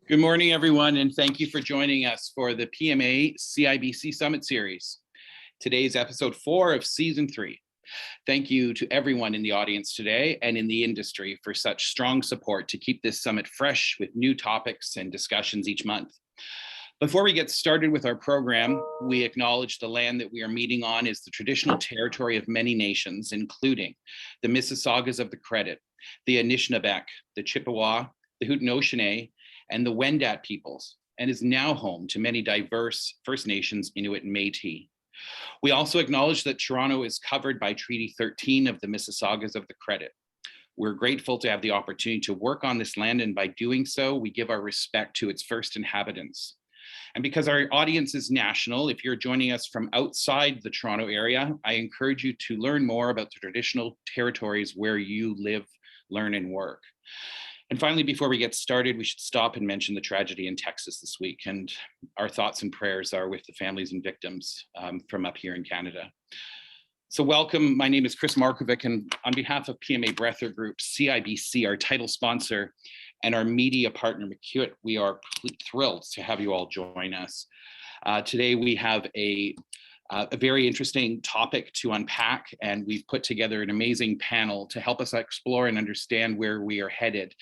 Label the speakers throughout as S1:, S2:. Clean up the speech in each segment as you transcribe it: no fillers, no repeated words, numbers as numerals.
S1: Good morning, everyone, and thank you for joining us for the PMA-CIBC Summit Series. Today's episode 4 of Season 3. Thank you to everyone in the audience today and in the industry for such strong support to keep this summit fresh with new topics and discussions each month. Before we get started with our program, we acknowledge the land that we are meeting on is the traditional territory of many nations, including the Mississaugas of the Credit, the Anishinaabe, the Chippewa, the Haudenosaunee, and the Wendat peoples, and is now home to many diverse First Nations, Inuit, and Métis. We also acknowledge that Toronto is covered by Treaty 13 of the Mississaugas of the Credit. We're grateful to have the opportunity to work on this land, and by doing so, we give our respect to its first inhabitants. And because our audience is national, if you're joining us from outside the Toronto area, I encourage you to learn more about the traditional territories where you live, learn, and work. And finally, before we get started, we should stop and mention the tragedy in Texas this week. And our thoughts and prayers are with the families and victims from up here in Canada. So welcome, my name is Chris Markovic, and on behalf of PMA Breather Group, CIBC, our title sponsor, and our media partner, McEwitt, we are thrilled to have you all join us. Today we have a very interesting topic to unpack, and we've put together an amazing panel to help us explore and understand where we are headed.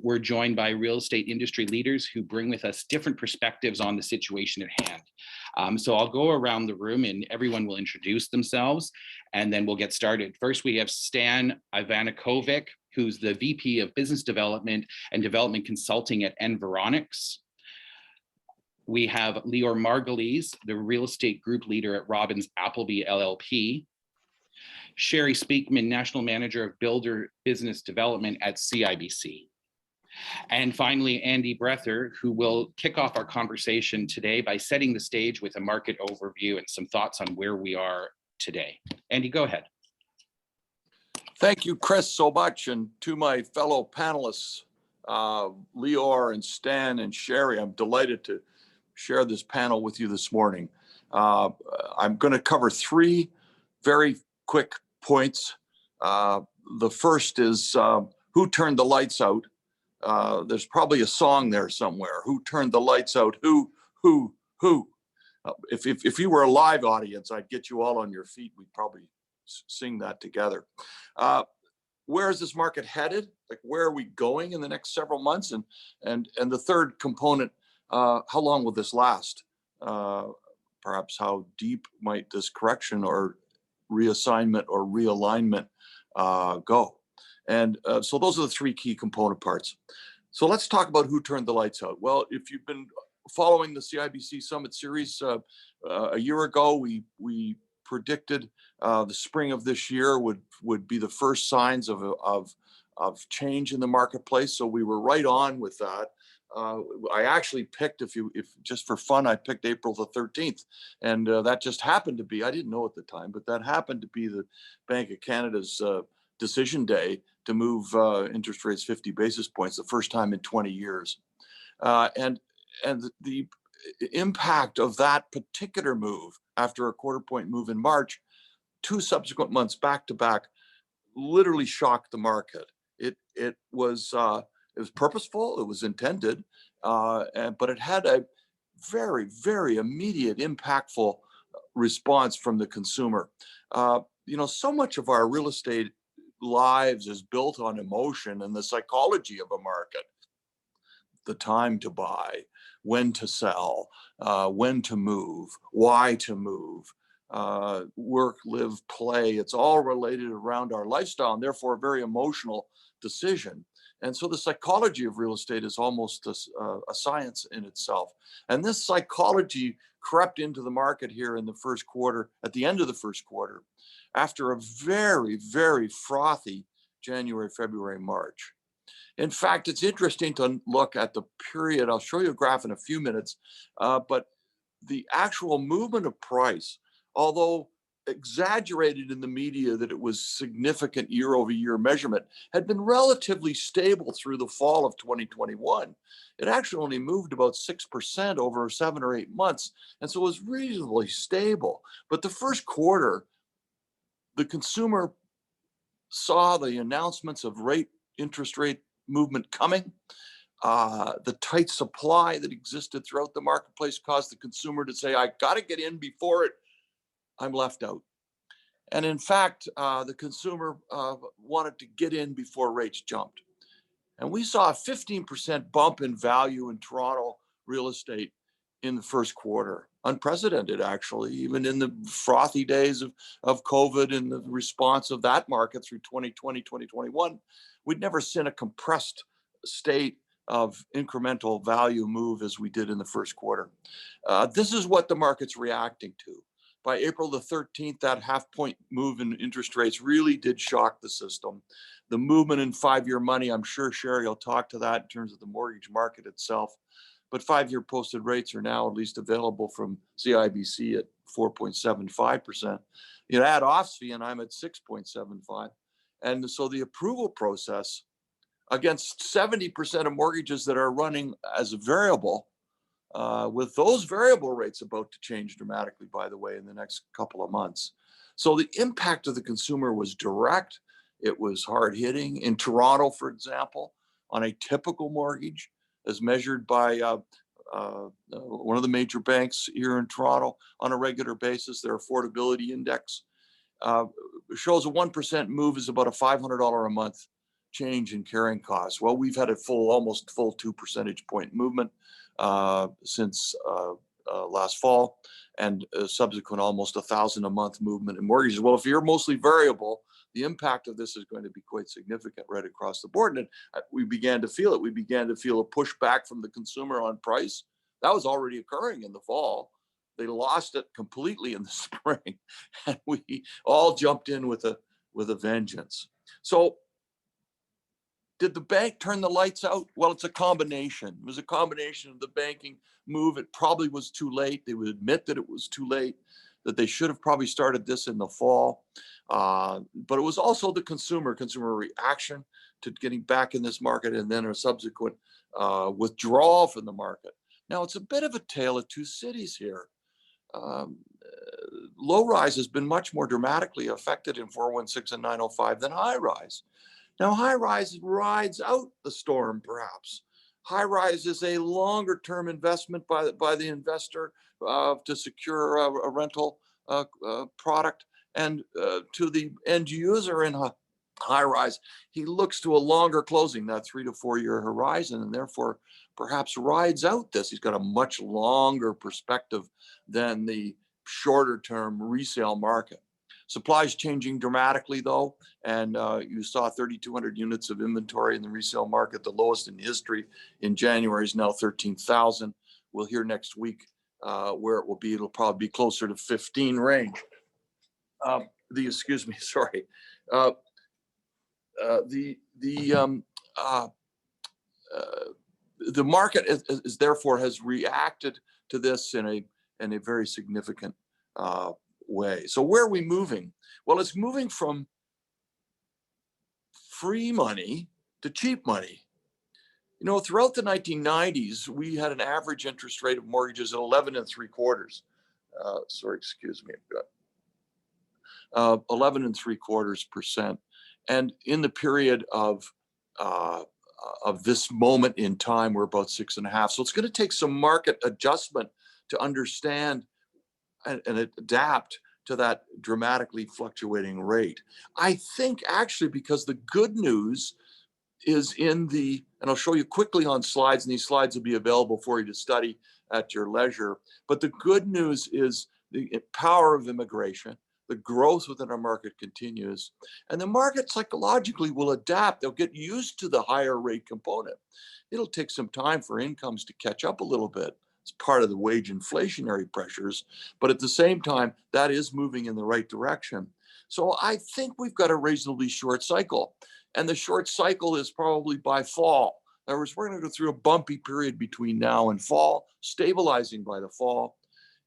S1: We're joined by real estate industry leaders who bring with us different perspectives on the situation at hand. So I'll go around the room and everyone will introduce themselves, and then we'll get started. First, we have Stan Ivanakovic, who's the VP of Business Development and Development Consulting at Environics. We have Lior Margulies, the real estate group leader at Robbins Appleby LLP. Sherry Speakman, National Manager of Builder Business Development at CIBC. And finally, Andy Breather, who will kick off our conversation today by setting the stage with a market overview and some thoughts on where we are today. Andy, go ahead.
S2: Thank you, Chris, so much. And to my fellow panelists, Lior and Stan and Sherry, I'm delighted to share this panel with you this morning. I'm going to cover 3 very quick points. The first is who turned the lights out? There's probably a song there somewhere. Who turned the lights out? Who? If you were a live audience, I'd get you all on your feet. We'd probably sing that together. Where is this market headed? Like, where are we going in the next several months? And the third component, how long will this last? Perhaps how deep might this correction or reassignment or realignment go? And so those are the 3 key component parts. So let's talk about who turned the lights out. Well, if you've been following the CIBC Summit Series, a year ago, we predicted the spring of this year would be the first signs of change in the marketplace. So we were right on with that. I actually picked, if just for fun, I picked April the 13th, and that just happened to be, I didn't know at the time, but that happened to be the Bank of Canada's decision day to move interest rates 50 basis points, the first time in 20 years. And the impact of that particular move after a quarter-point move in March, 2 subsequent months back to back, literally shocked the market. It was purposeful, it was intended, but it had a very, very immediate, impactful response from the consumer. So much of our real estate lives is built on emotion and the psychology of a market. The time to buy, when to sell, when to move, why to move, work, live, play. It's all related around our lifestyle and therefore a very emotional decision. And so the psychology of real estate is almost a science in itself. And this psychology crept into the market here in the first quarter, at the end of the first quarter, after a very, very frothy January, February, March. In fact, it's interesting to look at the period. I'll show you a graph in a few minutes, but the actual movement of price, although exaggerated in the media that it was significant year-over-year measurement, had been relatively stable through the fall of 2021. It actually only moved about 6% over 7 or 8 months, and so it was reasonably stable. But the first quarter, the consumer saw the announcements of interest rate movement coming. The tight supply that existed throughout the marketplace caused the consumer to say, I got to get in before I'm left out. And in fact, the consumer wanted to get in before rates jumped. And we saw a 15% bump in value in Toronto real estate in the first quarter. Unprecedented, actually, even in the frothy days of COVID and the response of that market through 2020, 2021. We'd never seen a compressed state of incremental value move as we did in the first quarter. This is what the market's reacting to. By April the 13th, that half-point move in interest rates really did shock the system. The movement in 5-year money, I'm sure Sherry will talk to that in terms of the mortgage market itself. But 5-year posted rates are now at least available from CIBC at 4.75%. You add OSFI and I'm at 6.75. And so the approval process against 70% of mortgages that are running as a variable, with those variable rates about to change dramatically, by the way, in the next couple of months. So the impact of the consumer was direct. It was hard hitting. In Toronto, for example, on a typical mortgage, as measured by one of the major banks here in Toronto on a regular basis, their affordability index shows a 1% move is about a $500 a month change in carrying costs. Well, we've had a almost full 2 percentage point movement since last fall, and subsequent almost $1,000 a month movement in mortgages. Well, if you're mostly variable, the impact of this is going to be quite significant right across the board. And we began to feel it. We began to feel a pushback from the consumer on price. That was already occurring in the fall. They lost it completely in the spring, and we all jumped in with a vengeance. So did the bank turn the lights out? Well, it's a combination. It was a combination of the banking move. It probably was too late. They would admit that it was too late, that they should have probably started this in the fall. But it was also the consumer reaction to getting back in this market, and then a subsequent withdrawal from the market. Now, it's a bit of a tale of two cities here. Low rise has been much more dramatically affected in 416 and 905 than high rise. Now, high rise rides out the storm, perhaps. High rise is a longer term investment by the investor to secure a rental product. And to the end user in high rise, he looks to a longer closing, that 3 to 4 year horizon, and therefore perhaps rides out this. He's got a much longer perspective than the shorter term resale market. Supply is changing dramatically, though, and you saw 3,200 units of inventory in the resale market, the lowest in history in January, is now 13,000. We'll hear next week where it will be. It'll probably be closer to 15 range. The market is therefore has reacted to this in a very significant way. So where are we moving? Well, it's moving from free money to cheap money. You know, throughout the 1990s, we had an average interest rate of mortgages at 11 3/4. 11 3/4%. And in the period of this moment in time, we're about 6.5. So it's going to take some market adjustment to understand and adapt to that dramatically fluctuating rate. I think actually because the good news is and I'll show you quickly on slides, and these slides will be available for you to study at your leisure. But the good news is the power of immigration, the growth within our market continues, and the market psychologically will adapt. They'll get used to the higher rate component. It'll take some time for incomes to catch up a little bit. It's part of the wage inflationary pressures, but at the same time, that is moving in the right direction. So I think we've got a reasonably short cycle, and the short cycle is probably by fall. In other words, we're going to go through a bumpy period between now and fall, stabilizing by the fall.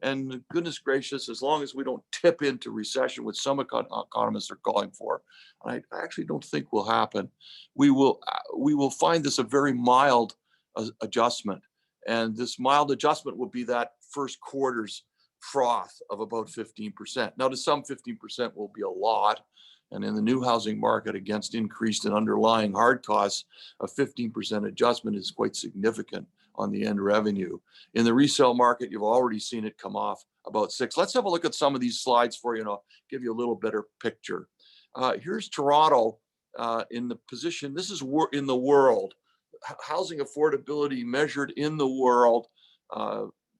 S2: And goodness gracious, as long as we don't tip into recession, which some economists are calling for, I actually don't think will happen, we will find this a very mild adjustment. And this mild adjustment will be that first quarter's froth of about 15%. Now, to some, 15% will be a lot. And in the new housing market, against increased and underlying hard costs, a 15% adjustment is quite significant on the end revenue. In the resale market, you've already seen it come off about 6. Let's have a look at some of these slides for you, and I'll give you a little better picture. Here's Toronto in the position. This is in the world. Housing affordability measured in the world.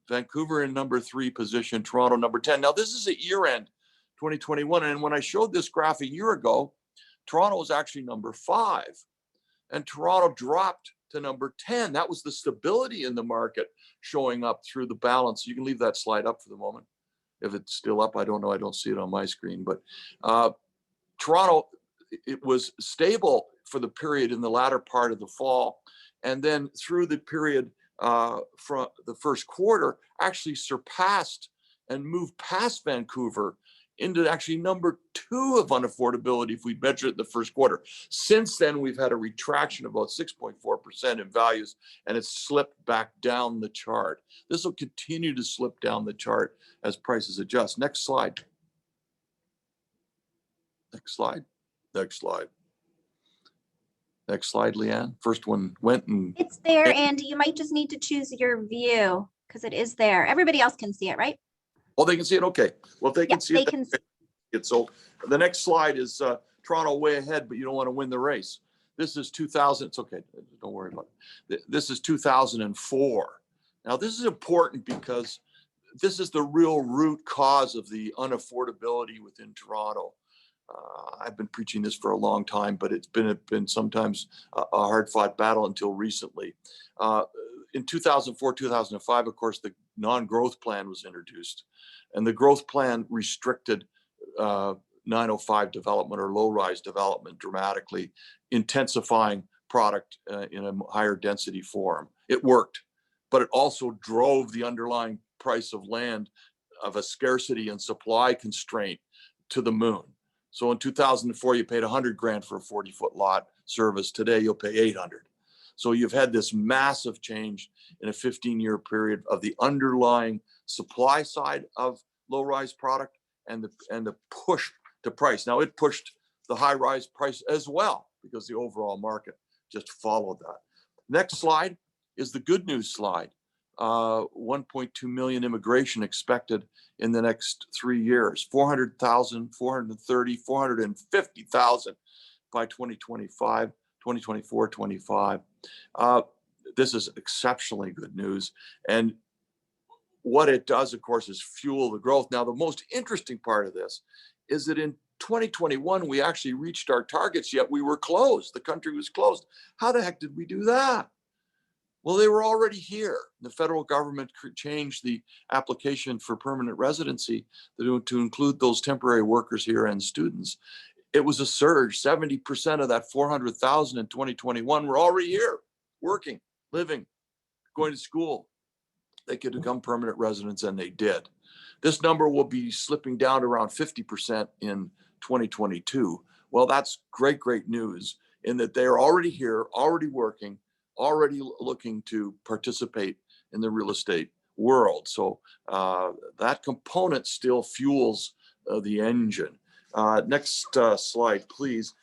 S2: Vancouver in number 3 position, Toronto number 10. Now this is at year end 2021. And when I showed this graph a year ago, Toronto was actually number 5 and Toronto dropped to number 10. That was the stability in the market showing up through the balance. You can leave that slide up for the moment. If it's still up, I don't know. I don't see it on my screen, but Toronto, it was stable for the period in the latter part of the fall. And then through the period from the first quarter, actually surpassed and moved past Vancouver into actually number 2 of unaffordability if we measure it in the first quarter. Since then, we've had a retraction of about 6.4% in values, and it's slipped back down the chart. This will continue to slip down the chart as prices adjust. Next slide. Next slide. Next slide. Next slide, Leanne. First one went and...
S3: It's there, Andy. You might just need to choose your view because it is there. Everybody else can see it, right?
S2: Oh, they can see it? Okay. Well, if they can see
S3: they
S2: it,
S3: can.
S2: So the next slide is Toronto way ahead, but you don't want to win the race. This is 2000. It's okay. Don't worry about it. This is 2004. Now, this is important because this is the real root cause of the unaffordability within Toronto. I've been preaching this for a long time, but it's been sometimes a hard-fought battle until recently. In 2004, 2005, of course, the non-growth plan was introduced, and the growth plan restricted 905 development or low-rise development dramatically, intensifying product in a higher density form. It worked, but it also drove the underlying price of land of a scarcity and supply constraint to the moon. So in 2004, you paid 100 grand for a 40-foot lot service. Today, you'll pay 800. So you've had this massive change in a 15-year period of the underlying supply side of low-rise product and the push to price. Now it pushed the high-rise price as well because the overall market just followed that. Next slide is the good news slide. 1.2 million immigration expected in the next 3 years, 400,000, 430, 450,000 by 2025, 2024, 25. This is exceptionally good news. And what it does, of course, is fuel the growth. Now, the most interesting part of this is that in 2021, we actually reached our targets, yet we were closed. The country was closed. How the heck did we do that? Well, they were already here. The federal government changed the application for permanent residency to include those temporary workers here and students. It was a surge. 70% of that 400,000 in 2021 were already here, working, living, going to school. They could become permanent residents, and they did. This number will be slipping down to around 50% in 2022. Well, that's great, great news in that they are already here, already working, already looking to participate in the real estate world. So that component still fuels the engine. Next slide, please.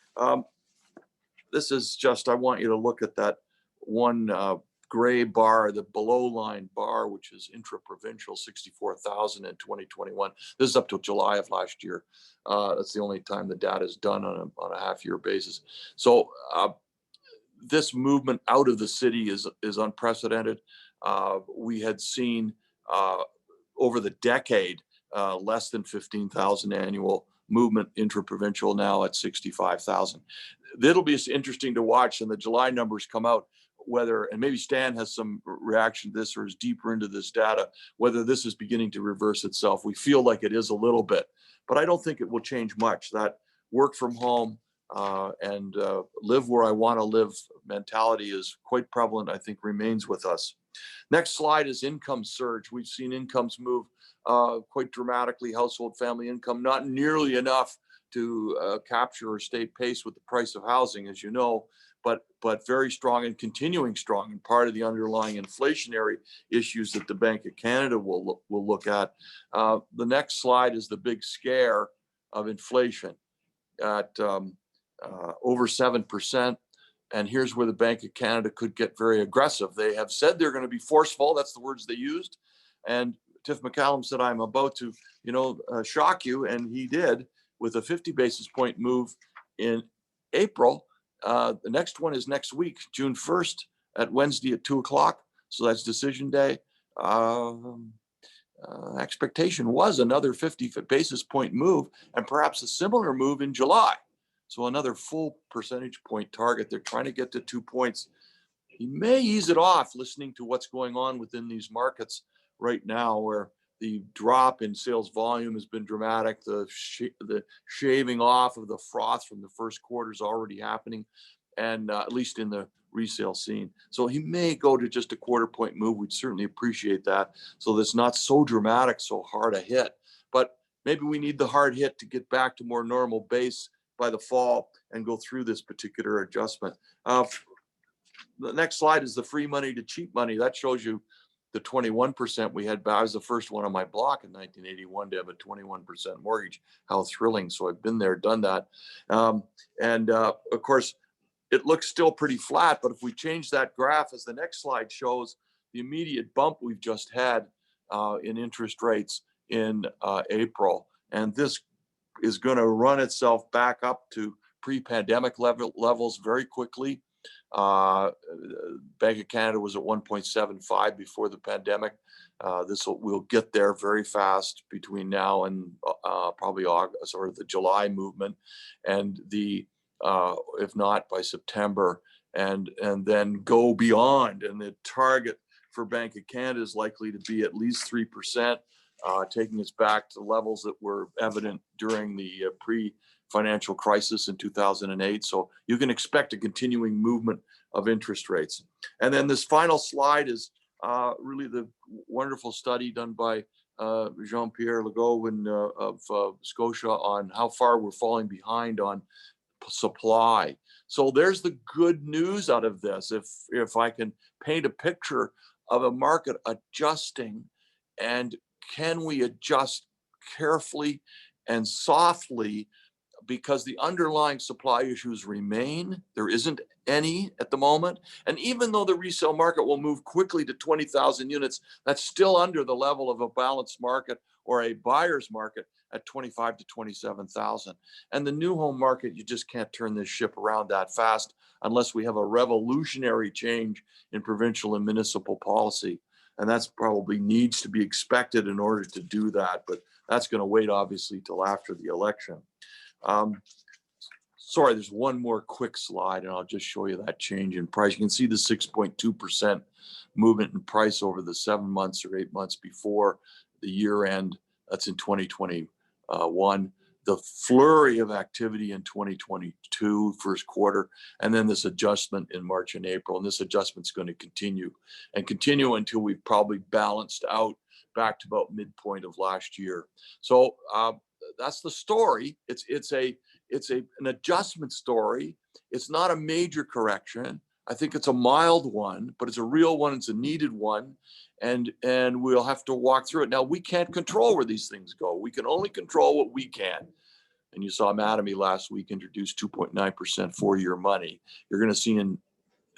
S2: This is just, I want you to look at that one gray bar, the below line bar, which is intra-provincial, 64,000 in 2021. This is up to July of last year. That's the only time the data is done on a half-year basis. So this movement out of the city is unprecedented. We had seen over the decade less than 15,000 annual movement intra-provincial, now at 65,000. It'll be interesting to watch, and the July numbers come out, whether, and maybe Stan has some reaction to this or is deeper into this data, whether this is beginning to reverse itself. We feel like it is a little bit, but I don't think it will change much. That work from home and live where I want to live mentality is quite prevalent, I think remains with us. Next slide is income surge. We've seen incomes move quite dramatically, household family income, not nearly enough to capture or stay pace with the price of housing, as you know, but very strong and continuing strong, and part of the underlying inflationary issues that the Bank of Canada will look at. The next slide is the big scare of inflation. at over 7%. And here's where the Bank of Canada could get very aggressive. They have said they're going to be forceful. That's the words they used. And Tiff McCallum said, I'm about to, shock you. And he did with a 50 basis point move in April. The next one is next week, June 1st at Wednesday at 2:00. So that's decision day. Expectation was another 50 basis point move and perhaps a similar move in July. So another full percentage point target. They're trying to get to 2 points. He may ease it off listening to what's going on within these markets right now, where the drop in sales volume has been dramatic. The shaving off of the froth from the first quarter is already happening, and at least in the resale scene. So he may go to just a 1/4 point move. We'd certainly appreciate that. So that's not so dramatic, so hard a hit. But maybe we need the hard hit to get back to more normal base by the fall and go through this particular adjustment. The next slide is the free money to cheap money. That shows you the 21% we had. I was the first one on my block in 1981 to have a 21% mortgage. How thrilling. So I've been there, done that. Of course, it looks still pretty flat, but if we change that graph, as the next slide shows, the immediate bump we've just had in interest rates in April. And this is going to run itself back up to pre-pandemic levels very quickly. Bank of Canada was at 1.75 before the pandemic. We'll get there very fast between now and probably August or the July movement, and if not by September, and then go beyond. And the target for Bank of Canada is likely to be at least 3%, taking us back to levels that were evident during the pre-financial crisis in 2008. So you can expect a continuing movement of interest rates. And then this final slide is really the wonderful study done by Jean-Pierre Legault of Scotia on how far we're falling behind on supply. So there's the good news out of this. If I can paint a picture of a market adjusting, and can we adjust carefully and softly, because the underlying supply issues remain. There isn't any at the moment. And even though the resale market will move quickly to 20,000 units, that's still under the level of a balanced market or a buyer's market at 25 to 27,000. And the new home market, you just can't turn this ship around that fast unless we have a revolutionary change in provincial and municipal policy. And that's probably needs to be expected in order to do that. But that's going to wait, obviously, till after the election. Sorry, there's one more quick slide, and I'll just show you that change in price. You can see the 6.2% movement in price over the 7 months or 8 months before the year end. That's in 2021. The flurry of activity in 2022 first quarter, and then this adjustment in March and April. And this adjustment's going to continue until we've probably balanced out back to about midpoint of last year. So that's the story. It's an adjustment story. It's not a major correction. I think it's a mild one, but it's a real one. It's a needed one, and we'll have to walk through it. Now, we can't control where these things go. We can only control what we can. And you saw Mattamy last week introduce 2.9% 4-year money. You're going to see an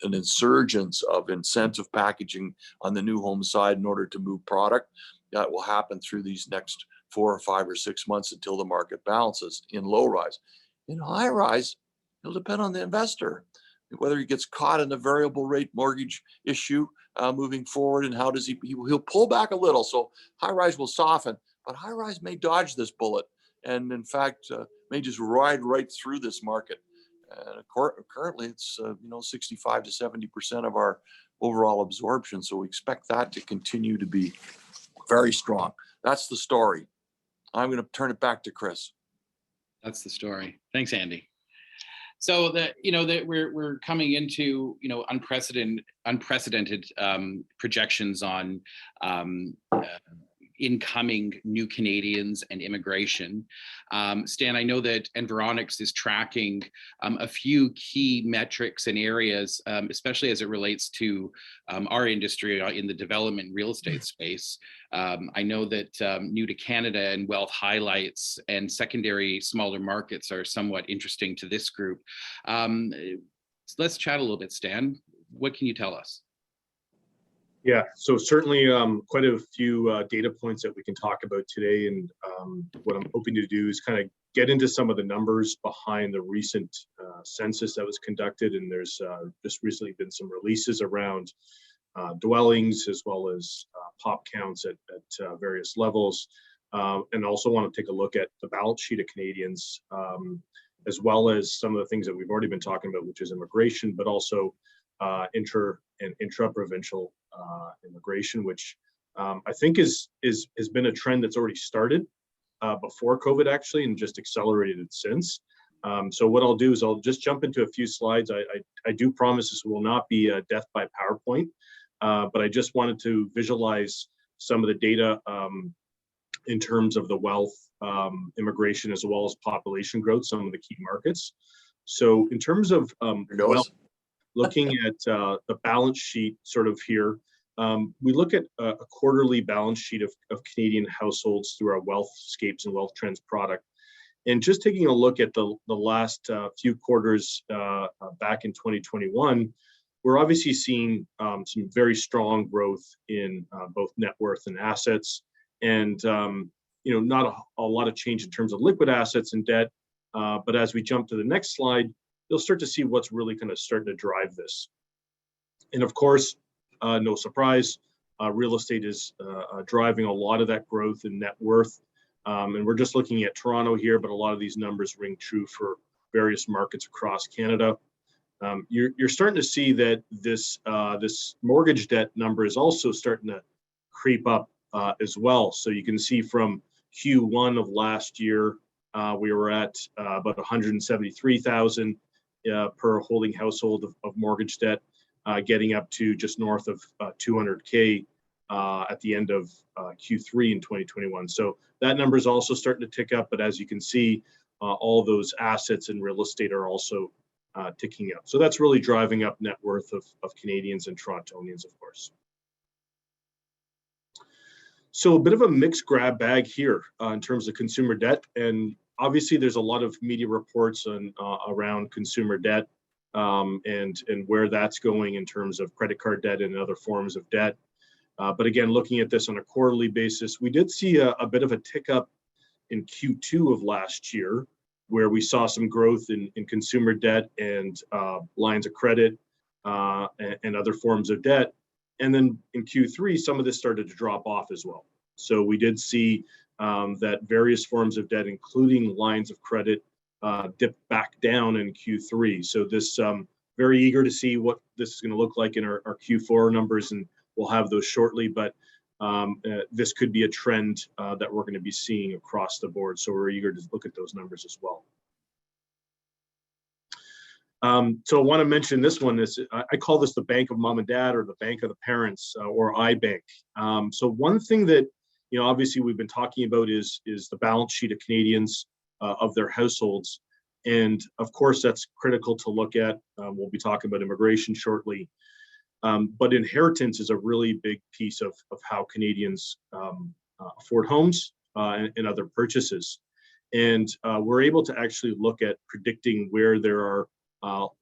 S2: insurgence of incentive packaging on the new home side in order to move product. That will happen through these next 4 or 5 or 6 months until the market balances in low rise. In high rise, it'll depend on the investor, whether he gets caught in the variable rate mortgage issue moving forward, and how does he'll pull back a little. So high rise will soften, but high rise may dodge this bullet, and in fact may just ride right through this market. And currently it's 65 to 70% of our overall absorption. So we expect that to continue to be very strong. That's the story. I'm going to turn it back to Chris.
S1: That's the story. Thanks, Andy. So we're coming into unprecedented projections on incoming new Canadians and immigration. Stan, I know that Environics is tracking a few key metrics and areas, especially as it relates to our industry in the development real estate space. I know that new to Canada and wealth highlights and secondary smaller markets are somewhat interesting to this group. Let's chat a little bit, Stan. What can you tell us?
S4: Yeah, so certainly quite a few data points that we can talk about today. And what I'm hoping to do is kind of get into some of the numbers behind the recent census that was conducted. And there's just recently been some releases around dwellings as well as pop counts at various levels. And also want to take a look at the balance sheet of Canadians, as well as some of the things that we've already been talking about, which is immigration, but also inter and intra-provincial immigration, which I think has been a trend that's already started before COVID actually, and just accelerated since. So what I'll do is I'll just jump into a few slides. I do promise this will not be a death by PowerPoint, but I just wanted to visualize some of the data in terms of the wealth, immigration, as well as population growth, some of the key markets. So in terms of wealth, looking at the balance sheet sort of here, we look at a quarterly balance sheet of Canadian households through our Wealthscapes and Wealth Trends product. And just taking a look at the last few quarters back in 2021, we're obviously seeing some very strong growth in both net worth and assets. And not a lot of change in terms of liquid assets and debt. But as we jump to the next slide, you'll start to see what's really kind of starting to drive this. And of course, no surprise, real estate is driving a lot of that growth in net worth. And we're just looking at Toronto here, but a lot of these numbers ring true for various markets across Canada. You're starting to see that this mortgage debt number is also starting to creep up as well. So you can see from Q1 of last year, we were at about 173,000 per holding household of mortgage debt, getting up to just north of 200K at the end of Q3 in 2021. So that number is also starting to tick up, but as you can see, all those assets in real estate are also ticking up. So that's really driving up net worth of Canadians and Torontonians, of course. So a bit of a mixed grab bag here in terms of consumer debt. And obviously there's a lot of media reports on around consumer debt and where that's going in terms of credit card debt and other forms of debt. But again, looking at this on a quarterly basis, we did see a bit of a tick up in Q2 of last year, where we saw some growth in consumer debt and lines of credit and other forms of debt. And then in Q3, some of this started to drop off as well. So we did see that various forms of debt, including lines of credit, dipped back down in Q3. So this very eager to see what this is going to look like in our Q4 numbers, and we'll have those shortly. But this could be a trend that we're going to be seeing across the board. So we're eager to look at those numbers as well. So I want to mention this one. I call this the bank of mom and dad, or the bank of the parents, or iBank. So one thing that obviously we've been talking about is the balance sheet of Canadians of their households, and of course that's critical to look at. We'll be talking about immigration shortly, but inheritance is a really big piece of how Canadians afford homes and other purchases, and we're able to actually look at predicting where there are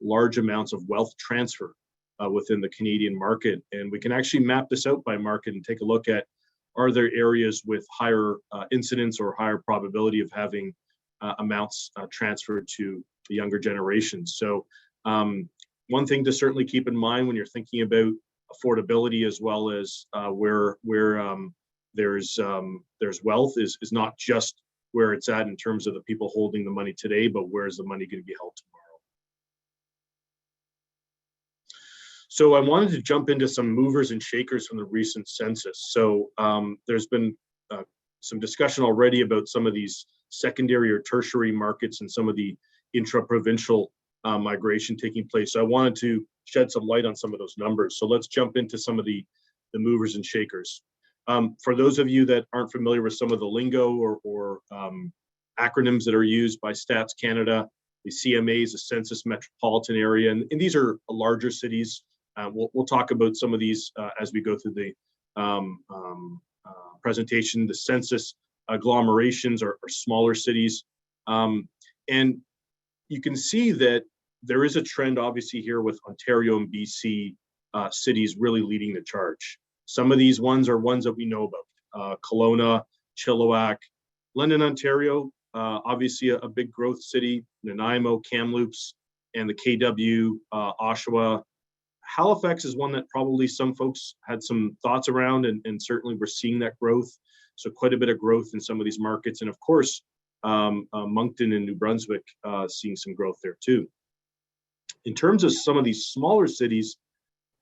S4: large amounts of wealth transfer within the Canadian market. And we can actually map this out by market and take a look at, are there areas with higher incidence or higher probability of having amounts transferred to the younger generations. So one thing to certainly keep in mind when you're thinking about affordability, as well as where there's wealth, is not just where it's at in terms of the people holding the money today, but where's the money going to be held tomorrow. So I wanted to jump into some movers and shakers from the recent census. So there's been some discussion already about some of these secondary or tertiary markets and some of the intra-provincial migration taking place. So I wanted to shed some light on some of those numbers. So let's jump into some of the movers and shakers. For those of you that aren't familiar with some of the lingo or acronyms that are used by Stats Canada, the CMA is a census metropolitan area, and these are larger cities. We'll talk about some of these as we go through the presentation. The census agglomerations are smaller cities. And you can see that there is a trend, obviously, here with Ontario and BC cities really leading the charge. Some of these ones are ones that we know about. Kelowna, Chilliwack, London, Ontario, obviously a big growth city, Nanaimo, Kamloops, and the KW, Oshawa. Halifax is one that probably some folks had some thoughts around, and certainly we're seeing that growth. So quite a bit of growth in some of these markets. And of course, Moncton and New Brunswick seeing some growth there too. In terms of some of these smaller cities,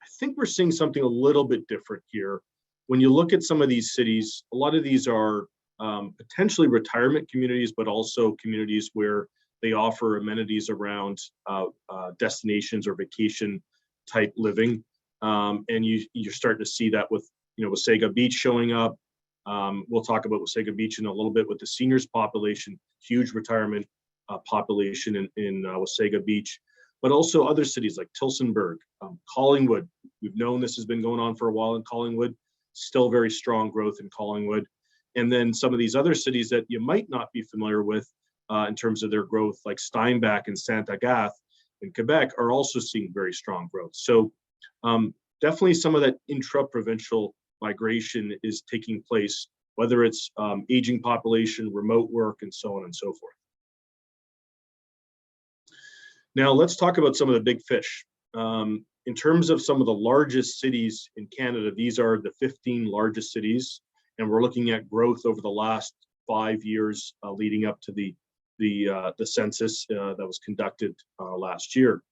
S4: I think we're seeing something a little bit different here. When you look at some of these cities, a lot of these are potentially retirement communities, but also communities where they offer amenities around destinations or vacation type living. And you're starting to see that with, Wasaga Beach showing up. We'll talk about Wasaga Beach in a little bit with the seniors population, huge retirement population in Wasaga Beach, but also other cities like Tillsonburg, Collingwood. We've known this has been going on for a while in Collingwood, still very strong growth in Collingwood. And then some of these other cities that you might not be familiar with in terms of their growth, like Steinbach and Saint-Agathe in Quebec, are also seeing very strong growth. So definitely some of that intra-provincial migration is taking place, whether it's aging population, remote work, and so on and so forth. Now let's talk about some of the big fish. In terms of some of the largest cities in Canada, these are the 15 largest cities, and we're looking at growth over the last 5 years leading up to the census that was conducted last year.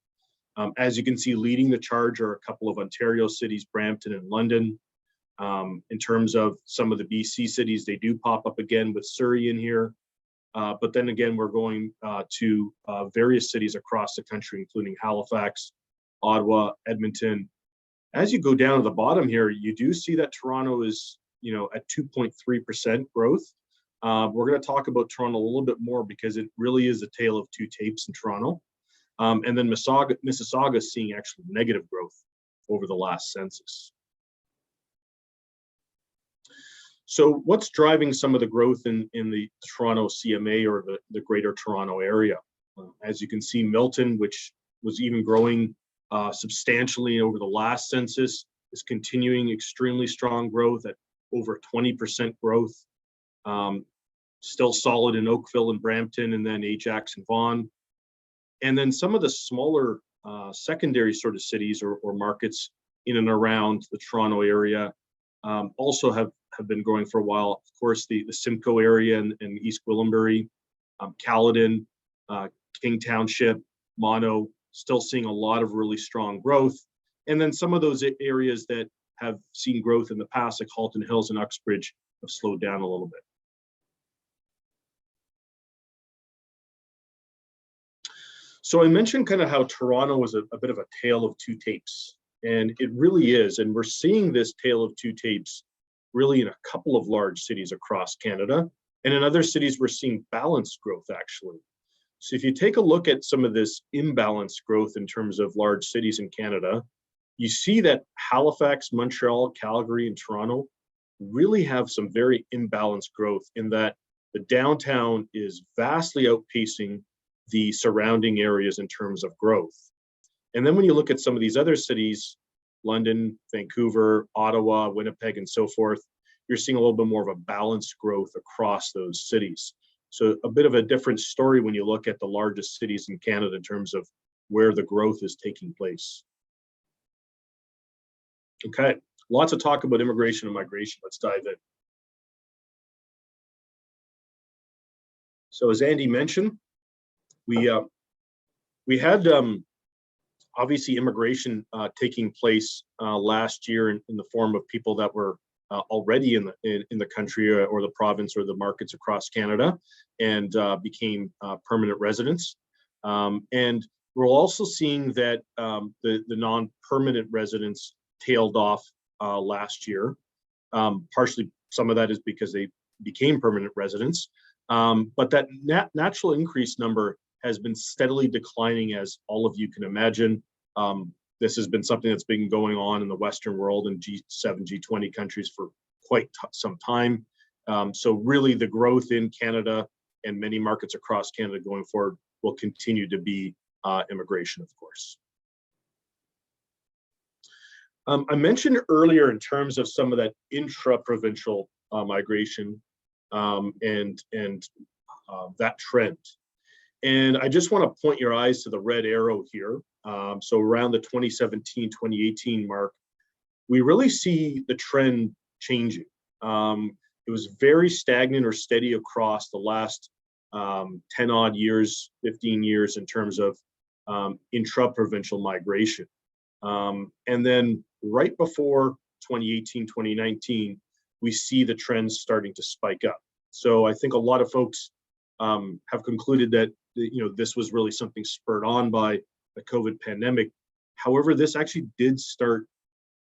S4: As you can see, leading the charge are a couple of Ontario cities, Brampton and London. In terms of some of the BC cities, they do pop up again with Surrey in here. But then again, we're going to various cities across the country, including Halifax, Ottawa, Edmonton. As you go down to the bottom here, you do see that Toronto is, at 2.3% growth. We're going to talk about Toronto a little bit more because it really is a tale of two tapes in Toronto. And then Mississauga is seeing actually negative growth over the last census. So what's driving some of the growth in the Toronto CMA or the Greater Toronto Area? As you can see, Milton, which was even growing substantially over the last census, is continuing extremely strong growth at over 20% growth. Still solid in Oakville and Brampton, and then Ajax and Vaughan. And then some of the smaller secondary sort of cities or markets in and around the Toronto area also have been growing for a while. Of course, the Simcoe area and East Gwillimbury, Caledon, King Township, Mono, still seeing a lot of really strong growth. And then some of those areas that have seen growth in the past, like Halton Hills and Uxbridge, have slowed down a little bit. So I mentioned kind of how Toronto was a bit of a tale of two tapes, and it really is. And we're seeing this tale of two tapes really in a couple of large cities across Canada. And in other cities, we're seeing balanced growth, actually. So if you take a look at some of this imbalanced growth in terms of large cities in Canada, you see that Halifax, Montreal, Calgary, and Toronto really have some very imbalanced growth in that the downtown is vastly outpacing the surrounding areas in terms of growth. And then when you look at some of these other cities, London, Vancouver, Ottawa, Winnipeg, and so forth, you're seeing a little bit more of a balanced growth across those cities. So a bit of a different story when you look at the largest cities in Canada in terms of where the growth is taking place. Okay, lots of talk about immigration and migration. Let's dive in. So as Andy mentioned, we had obviously immigration taking place last year in the form of people that were already in the country or the province or the markets across Canada and became permanent residents. And we're also seeing that the non-permanent residents tailed off last year. Partially, some of that is because they became permanent residents. But that natural increase number has been steadily declining, as all of you can imagine. This has been something that's been going on in the Western world and G7, G20 countries for quite some time. So really the growth in Canada and many markets across Canada going forward will continue to be immigration, of course. I mentioned earlier in terms of some of that intra-provincial migration and that trend. And I just want to point your eyes to the red arrow here. So around the 2017, 2018 mark, we really see the trend changing. It was very stagnant or steady across the last 10 odd years, 15 years in terms of intra-provincial migration. And then right before 2018, 2019, we see the trends starting to spike up. So I think a lot of folks have concluded that this was really something spurred on by the COVID pandemic. However, this actually did start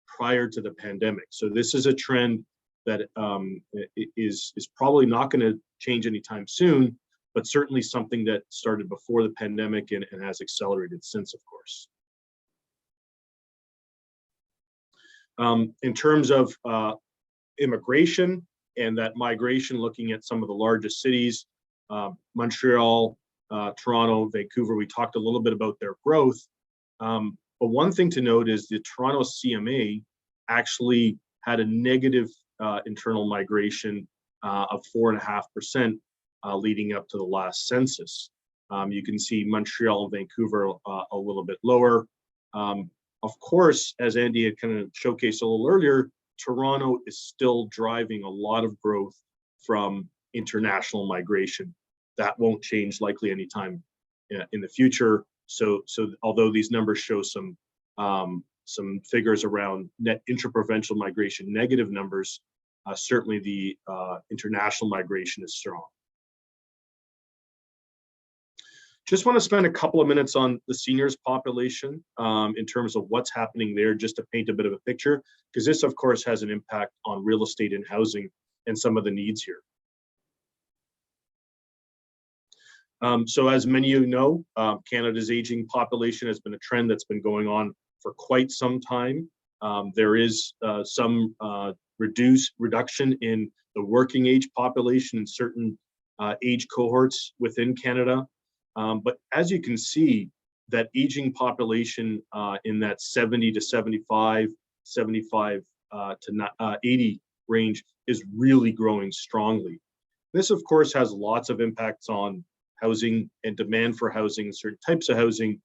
S4: prior to the pandemic. So this is a trend that is probably not going to change anytime soon, but certainly something that started before the pandemic and has accelerated since, of course. In terms of immigration and that migration, looking at some of the largest cities, Montreal, Toronto, Vancouver, we talked a little bit about their growth. But one thing to note is the Toronto CMA actually had a negative internal migration of 4.5% leading up to the last census. You can see Montreal and Vancouver a little bit lower. Of course, as Andy had kind of showcased a little earlier, Toronto is still driving a lot of growth from international migration. That won't change likely anytime in the future. So although these numbers show some figures around net intraprovincial migration, negative numbers, certainly the international migration is strong. Just want to spend a couple of minutes on the seniors population in terms of what's happening there, just to paint a bit of a picture, because this, of course, has an impact on real estate and housing and some of the needs here. So as many of you know, Canada's aging population has been a trend that's been going on for quite some time. There is some reduction in the working age population in certain age cohorts within Canada. But as you can see, that aging population in that 70 to 75, 75 to 80 range is really growing strongly. This, of course, has lots of impacts on housing and demand for housing, certain types of housing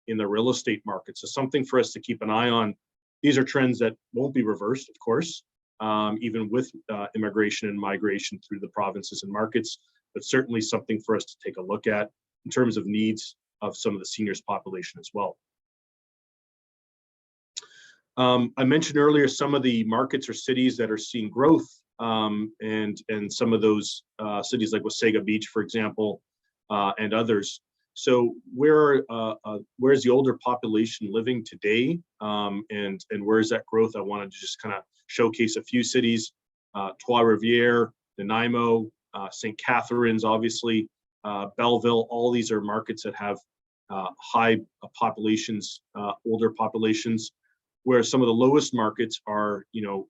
S4: in the real estate market. So something for us to keep an eye on. These are trends that won't be reversed, of course, even with immigration and migration through the provinces and markets, but certainly something for us to take a look at in terms of needs of some of the seniors population as well. I mentioned earlier some of the markets or cities that are seeing growth, and some of those cities like Wasaga Beach, for example, and others. So where's the older population living today, and where is that growth? I wanted to just kind of showcase a few cities: Trois-Rivières, Nanaimo, St. Catharines, obviously, Belleville. All these are markets that have high populations, older populations, where some of the lowest markets are,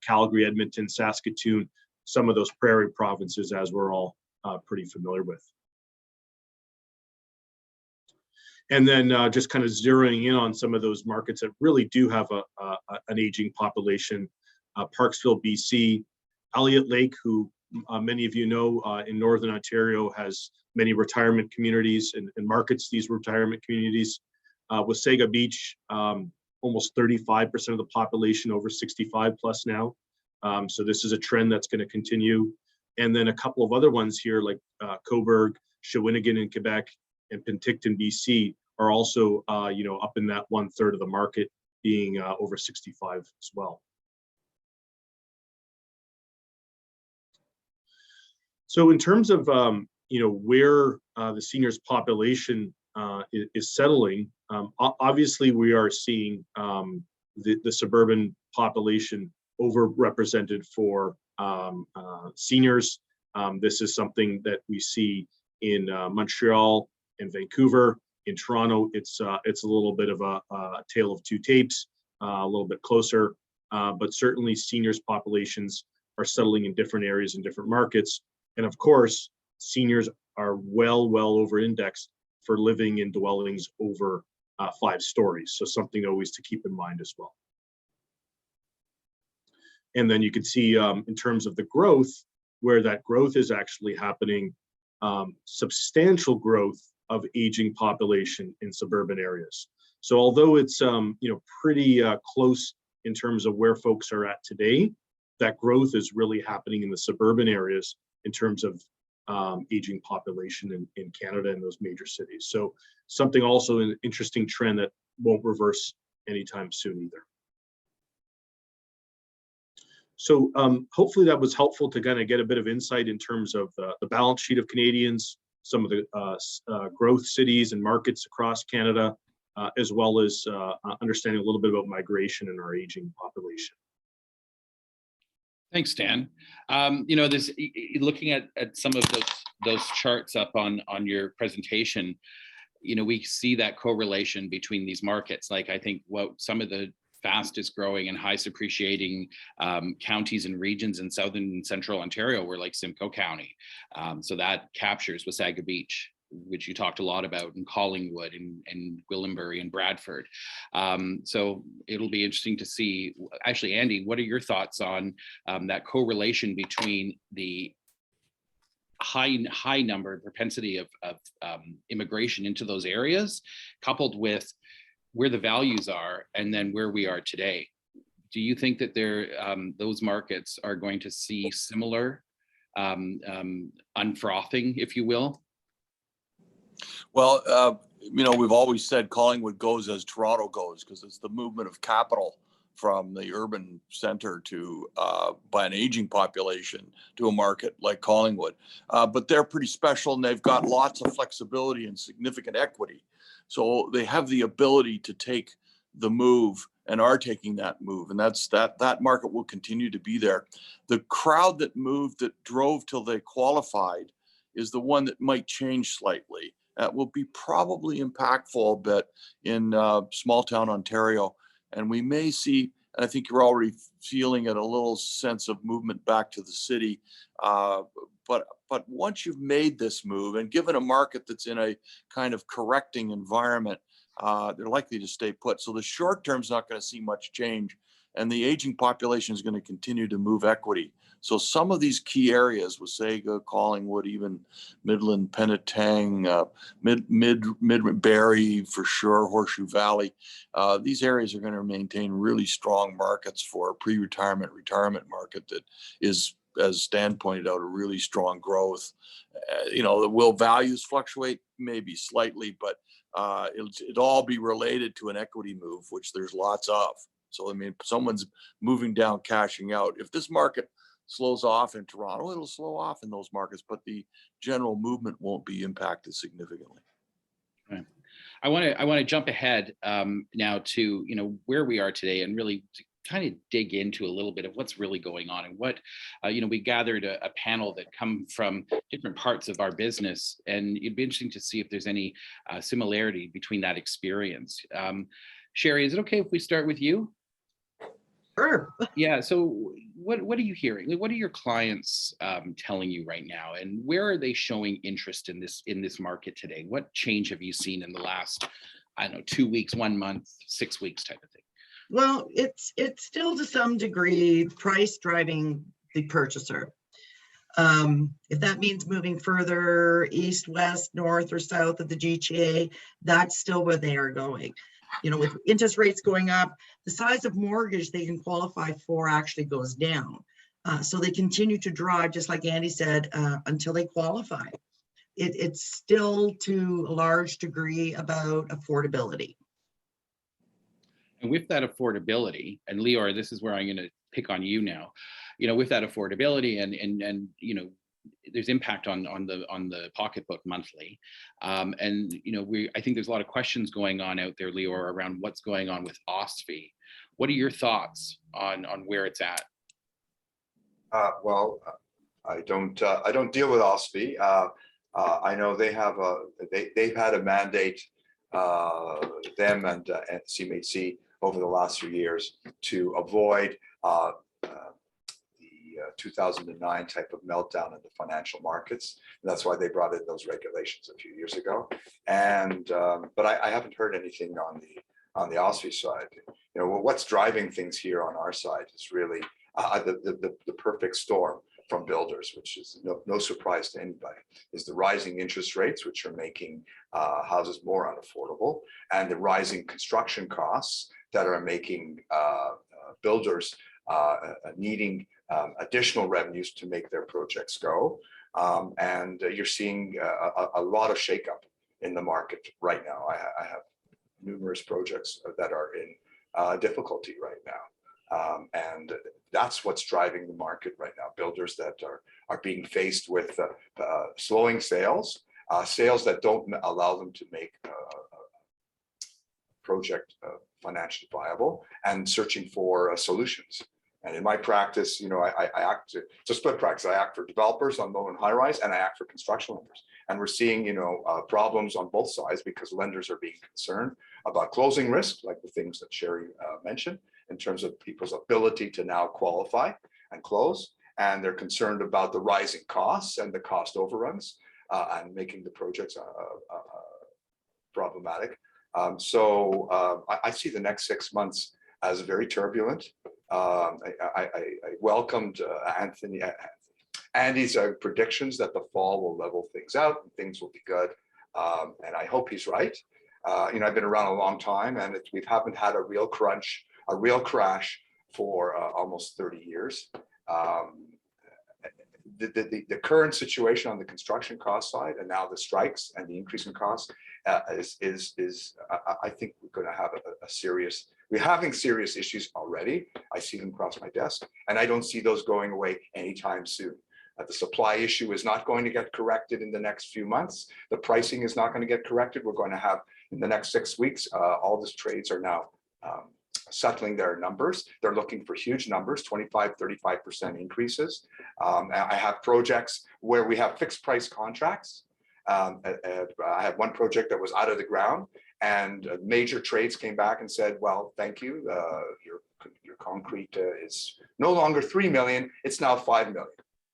S4: Calgary, Edmonton, Saskatoon, some of those prairie provinces, as we're all pretty familiar with. And then just kind of zeroing in on some of those markets that really do have an aging population: Parksville, BC, Elliott Lake, who many of you know in Northern Ontario has many retirement communities and markets these retirement communities. Wasaga Beach, almost 35% of the population over 65 plus now. So this is a trend that's going to continue. And then a couple of other ones here like Cobourg, Shawinigan in Quebec, and Penticton, BC are also, up in that 1/3 of the market being over 65 as well. So in terms of, where the seniors population is settling, obviously we are seeing the suburban population overrepresented for seniors. This is something that we see in Montreal and Vancouver. In Toronto, it's a little bit of a tale of two tapes, a little bit closer, but certainly seniors populations are settling in different areas and different markets. And of course, seniors are well over indexed for living in dwellings over 5 stories. So something always to keep in mind as well. And then you can see in terms of the growth, where that growth is actually happening, substantial growth of aging population in suburban areas. So although it's pretty close in terms of where folks are at today, that growth is really happening in the suburban areas in terms of aging population in Canada and those major cities. So something also an interesting trend that won't reverse anytime soon either. So hopefully that was helpful to kind of get a bit of insight in terms of the balance sheet of Canadians, some of the growth cities and markets across Canada, as well as understanding a little bit about migration and our aging population.
S1: Thanks, Dan. This looking at some of those charts up on your presentation, we see that correlation between these markets. Like I think what some of the fastest growing and highest appreciating counties and regions in southern and central Ontario were like Simcoe County. So that captures Wasaga Beach, which you talked a lot about, in Collingwood and Gwillimbury and Bradford. So it'll be interesting to see. Actually, Andy, what are your thoughts on that correlation between the high number propensity of immigration into those areas, coupled with where the values are and then where we are today? Do you think that those markets are going to see similar unfrothing, if you will?
S2: Well, we've always said Collingwood goes as Toronto goes, because it's the movement of capital from the urban center to by an aging population to a market like Collingwood. But they're pretty special, and they've got lots of flexibility and significant equity. So they have the ability to take the move and are taking that move. And that market will continue to be there. The crowd that moved, that drove till they qualified, is the one that might change slightly. That will be probably impactful a bit in small town Ontario. And we may see, and I think you're already feeling it, a little sense of movement back to the city. But once you've made this move, and given a market that's in a kind of correcting environment, they're likely to stay put. So the short term is not going to see much change, and the aging population is going to continue to move equity. So some of these key areas, Wasaga, Collingwood, even Midland, Penetang, mid Barrie for sure, Horseshoe Valley, these areas are going to maintain really strong markets for a pre-retirement, retirement market that is, as Stan pointed out, a really strong growth. Will values fluctuate? Maybe slightly, but it'll all be related to an equity move, which there's lots of. So, someone's moving down, cashing out. If this market slows off in Toronto, it'll slow off in those markets, but the general movement won't be impacted significantly.
S1: Right. I want to jump ahead now to where we are today, and really to kind of dig into a little bit of what's really going on, and what we gathered a panel that come from different parts of our business, and it'd be interesting to see if there's any similarity between that experience. Sherry, is it okay if we start with you?
S5: Sure.
S1: Yeah. So what are you hearing? What are your clients telling you right now, and where are they showing interest in this market today? What change have you seen in the last, 2 weeks, 1 month, 6 weeks type of thing?
S5: Well, it's still to some degree price driving the purchaser. If that means moving further east, west, north, or south of the GTA, that's still where they are going. With interest rates going up, the size of mortgage they can qualify for actually goes down. So they continue to drive, just like Andy said, until they qualify. It's still to a large degree about affordability.
S1: And with that affordability, and Lior, this is where I'm going to pick on you now. With that affordability and there's impact on the pocketbook monthly, and I think there's a lot of questions going on out there, Lior, around what's going on with OSFI. What are your thoughts on where it's at?
S6: I don't deal with OSFI. I know they have they've had a mandate, them and CMHC over the last few years to avoid the 2009 type of meltdown in the financial markets. And that's why they brought in those regulations a few years ago. And but I haven't heard anything on the OSFI side. You know, what's driving things here on our side is really the perfect storm from builders, which is no surprise to anybody, is the rising interest rates, which are making houses more unaffordable, and the rising construction costs that are making builders needing additional revenues to make their projects go. And you're seeing a lot of shakeup in the market right now. I have numerous projects that are in difficulty right now. And that's what's driving the market right now. Builders that are being faced with slowing sales, sales that don't allow them to make a project financially viable, and searching for solutions. And in my practice, you know, I act, it's a split practice. I act for developers on low and high rise, and I act for construction lenders. And we're seeing, you know, problems on both sides because lenders are being concerned about closing risk, like the things that Sherry mentioned, in terms of people's ability to now qualify and close. And they're concerned about the rising costs and the cost overruns and making the projects problematic. So I see the next 6 months as very turbulent. I welcomed Andy's predictions that the fall will level things out and things will be good. And I hope he's right. You know, I've been around a long time, and we haven't had a real crunch, a real crash for almost 30 years. The current situation on the construction cost side, and now the strikes and the increase in costs, is I think we're going to have a serious. We're having serious issues already. I see them across my desk, and I don't see those going away anytime soon. The supply issue is not going to get corrected in the next few months. The pricing is not going to get corrected. We're going to have in the next 6 weeks, all these trades are now settling their numbers. They're looking for huge numbers, 25, 35% increases. I have projects where we have fixed price contracts. I have one project that was out of the ground, and major trades came back and said, well, thank you. Your concrete is no longer 3 million, it's now 5 million.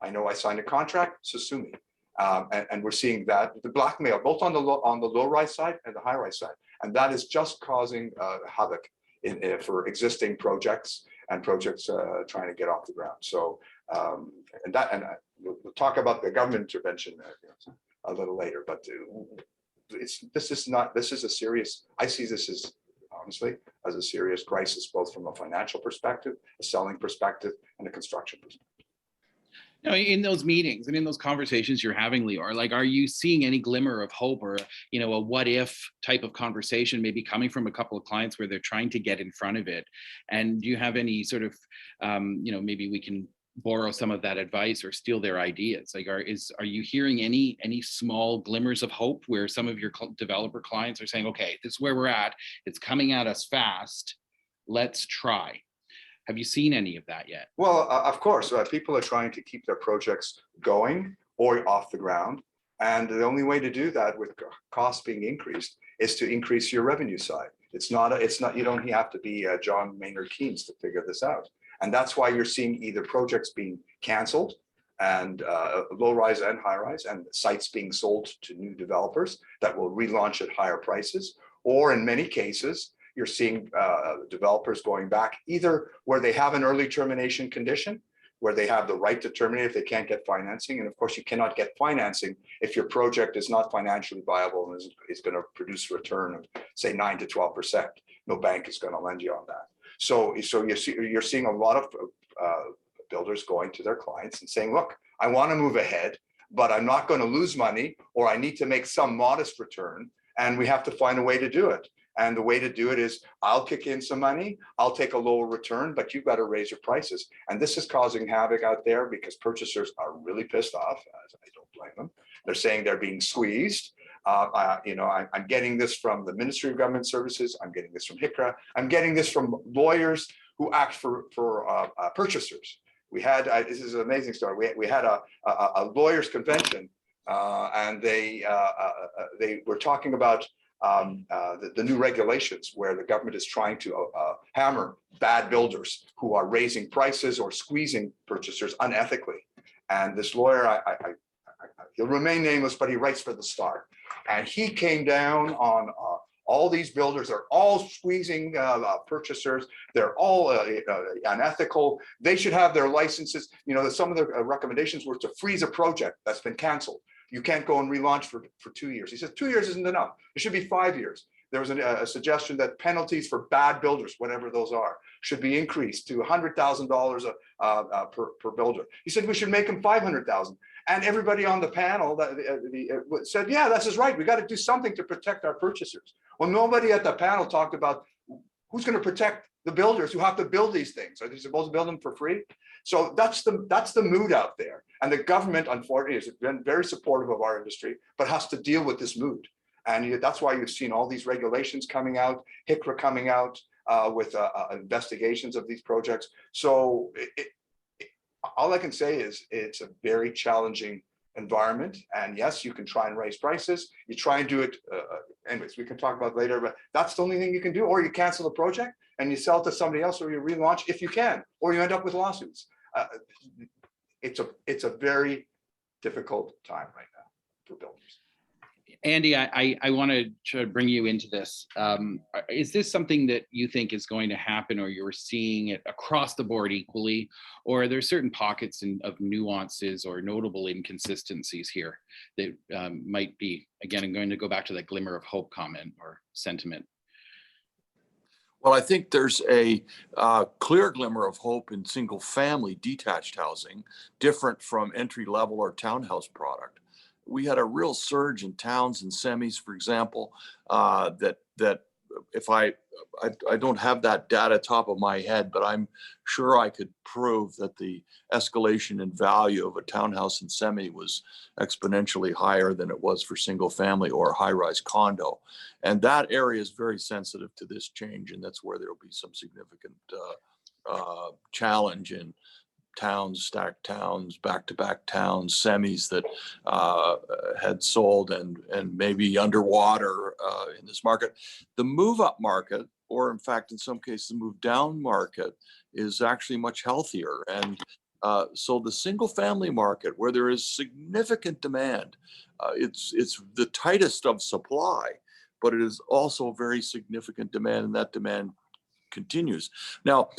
S6: I know I signed a contract, so sue me. And we're seeing that the blackmail, both on the low rise side and the high rise side. And that is just causing havoc for existing projects and projects trying to get off the ground. So, we'll talk about the government intervention a little later, but this is a serious, I see this as, honestly, as a serious crisis, both from a financial perspective, a selling perspective, and a construction perspective.
S1: Now, in those meetings and in those conversations you're having, Lior, like, are you seeing any glimmer of hope, or, you know, a what if type of conversation maybe coming from a couple of clients where they're trying to get in front of it? And do you have any sort of, you know, maybe we can borrow some of that advice or steal their ideas? Like, are you hearing any small glimmers of hope where some of your developer clients are saying, okay, this is where we're at, it's coming at us fast, let's try? Have you seen any of that yet?
S6: Well, of course, people are trying to keep their projects going or off the ground. And the only way to do that with costs being increased is to increase your revenue side. It's not, you don't have to be John Maynard Keynes to figure this out. And that's why you're seeing either projects being canceled, and low rise and high rise, and sites being sold to new developers that will relaunch at higher prices, or in many cases, you're seeing developers going back either where they have an early termination condition, where they have the right to terminate if they can't get financing. And of course, you cannot get financing if your project is not financially viable and is going to produce a return of, say, 9 to 12%. No bank is going to lend you on that. So you're seeing a lot of builders going to their clients and saying, look, I want to move ahead, but I'm not going to lose money, or I need to make some modest return, and we have to find a way to do it. And the way to do it is, I'll kick in some money, I'll take a lower return, but you've got to raise your prices. And this is causing havoc out there because purchasers are really pissed off. I don't blame them. They're saying they're being squeezed. You know, I'm getting this from the Ministry of Government Services. I'm getting this from HICRA. I'm getting this from lawyers who act for purchasers. We had, this is an amazing story. We had a lawyers convention, and they were talking about the new regulations where the government is trying to hammer bad builders who are raising prices or squeezing purchasers unethically. And this lawyer, he'll remain nameless, but he writes for the Star. And he came down on all these builders are all squeezing purchasers. They're all unethical. They should have their licenses. You know, some of the recommendations were to freeze a project that's been canceled. You can't go and relaunch for 2 years. He says 2 years isn't enough. It should be 5 years. There was a suggestion that penalties for bad builders, whatever those are, should be increased to $100,000 per builder. He said we should make them 500,000. And everybody on the panel said, yeah, this is right. We got to do something to protect our purchasers. Well, nobody at the panel talked about who's going to protect the builders who have to build these things. Are they supposed to build them for free? So that's the mood out there. And the government, unfortunately, has been very supportive of our industry, but has to deal with this mood. And that's why you've seen all these regulations coming out, HICRA coming out with investigations of these projects. So all I can say is it's a very challenging environment. And yes, you can try and raise prices. You try and do it. Anyways, we can talk about it later, but that's the only thing you can do. Or you cancel the project and you sell it to somebody else, or you relaunch if you can, or you end up with lawsuits. It's a very difficult time right now for builders.
S1: Andy, I want to bring you into this. Is this something that you think is going to happen, or you're seeing it across the board equally, or are there certain pockets of nuances or notable inconsistencies here that might be, again, I'm going to go back to that glimmer of hope comment or sentiment?
S2: Well, I think there's a clear glimmer of hope in single family detached housing, different from entry level or townhouse product. We had a real surge in towns and semis, for example, that if I don't have that data top of my head, but I'm sure I could prove that the escalation in value of a townhouse and semi was exponentially higher than it was for single family or high-rise condo. And that area is very sensitive to this change. And that's where there'll be some significant challenge in towns, stacked towns, back-to-back towns, semis that had sold and maybe underwater in this market. The move-up market, or in fact, in some cases, the move-down market, is actually much healthier. And so the single-family market, where there is significant demand, it's the tightest of supply, but it is also very significant demand, and that demand continues. Now,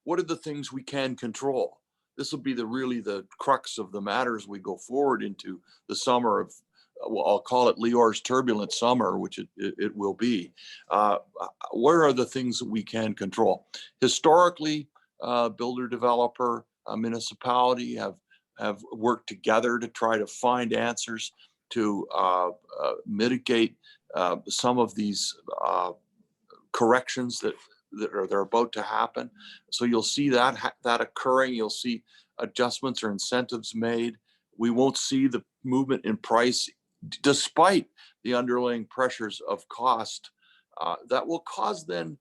S2: what are the things we can control? This will be really the crux of the matter as we go forward into the summer of, well, I'll call it Lior's turbulent summer, which it will be. Where are the things that we can control? Historically, builder, developer, municipality have worked together to try to find answers to mitigate some of these corrections that are about to happen. So you'll see that occurring. You'll see adjustments or incentives made. We won't see the movement in price despite the underlying pressures of cost that will cause then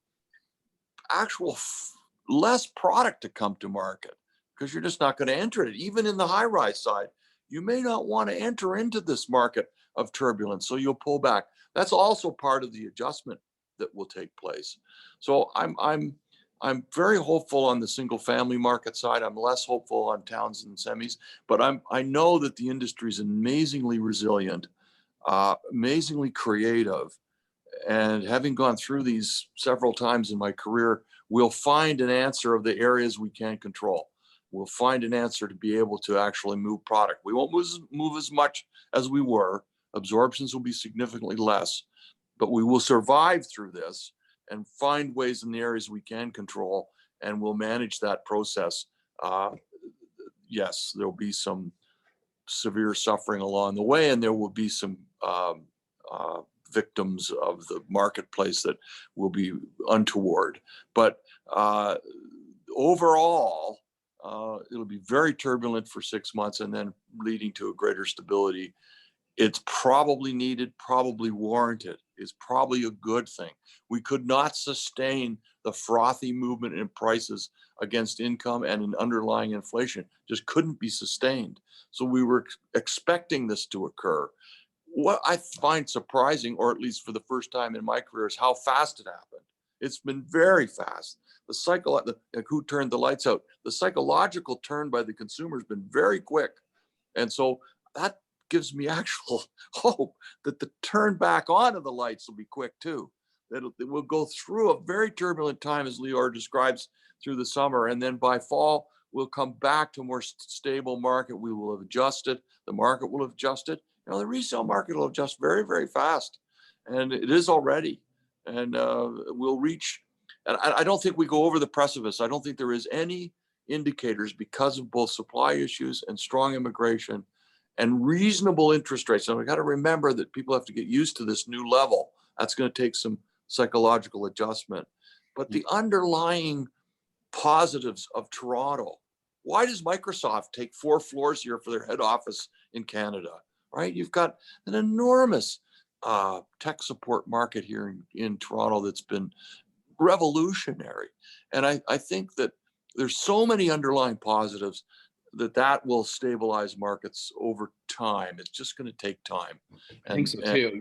S2: less product to come to market, because you're just not going to enter it. Even in the high-rise side, you may not want to enter into this market of turbulence, so you'll pull back. That's also part of the adjustment that will take place. So I'm very hopeful on the single family market side. I'm less hopeful on towns and semis, but I know that the industry is amazingly resilient, amazingly creative. And having gone through these several times in my career, we'll find an answer of the areas we can control. We'll find an answer to be able to actually move product. We won't move as much as we were. Absorptions will be significantly less, but we will survive through this and find ways in the areas we can control, and we'll manage that process. Yes, there'll be some severe suffering along the way, and there will be some victims of the marketplace that will be untoward. But overall, it'll be very turbulent for 6 months and then leading to a greater stability It's probably needed, probably warranted, is probably a good thing. We could not sustain the frothy movement in prices against income and in underlying inflation, just couldn't be sustained. So we were expecting this to occur. What I find surprising, or at least for the first time in my career, is how fast it happened. It's been very fast. The cycle, like who turned the lights out? The psychological turn by the consumer has been very quick. And so that gives me actual hope that the turn back on of the lights will be quick too. That we'll go through a very turbulent time, as Lior describes, through the summer. And then by fall, we'll come back to a more stable market. We will have adjusted. The market will have adjusted. The resale market will adjust very, very fast. And it is already. And we'll reach, and I don't think we go over the precipice. I don't think there is any indicators, because of both supply issues and strong immigration and reasonable interest rates. And we got to remember that people have to get used to this new level. That's going to take some psychological adjustment. But the underlying positives of Toronto, why does Microsoft take 4 floors here for their head office in Canada, right? You've got an enormous tech support market here in Toronto that's been revolutionary. And I think that there's so many underlying positives that will stabilize markets over time. It's just going to take time.
S1: I think so too.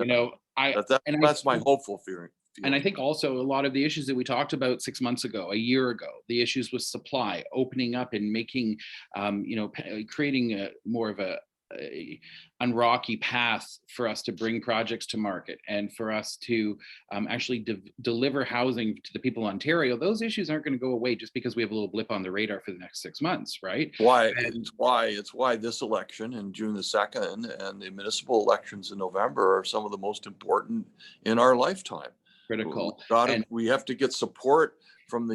S2: That's my hopeful feeling.
S1: And I think also a lot of the issues that we talked about 6 months ago, a year ago, the issues with supply, opening up and making, creating more of a unrocky path for us to bring projects to market and for us to actually deliver housing to the people of Ontario. Those issues aren't going to go away just because we have a little blip on the radar for the next 6 months, right?
S2: It's why this election in June the 2nd and the municipal elections in November are some of the most important in our lifetime.
S1: Critical.
S2: We have to get support from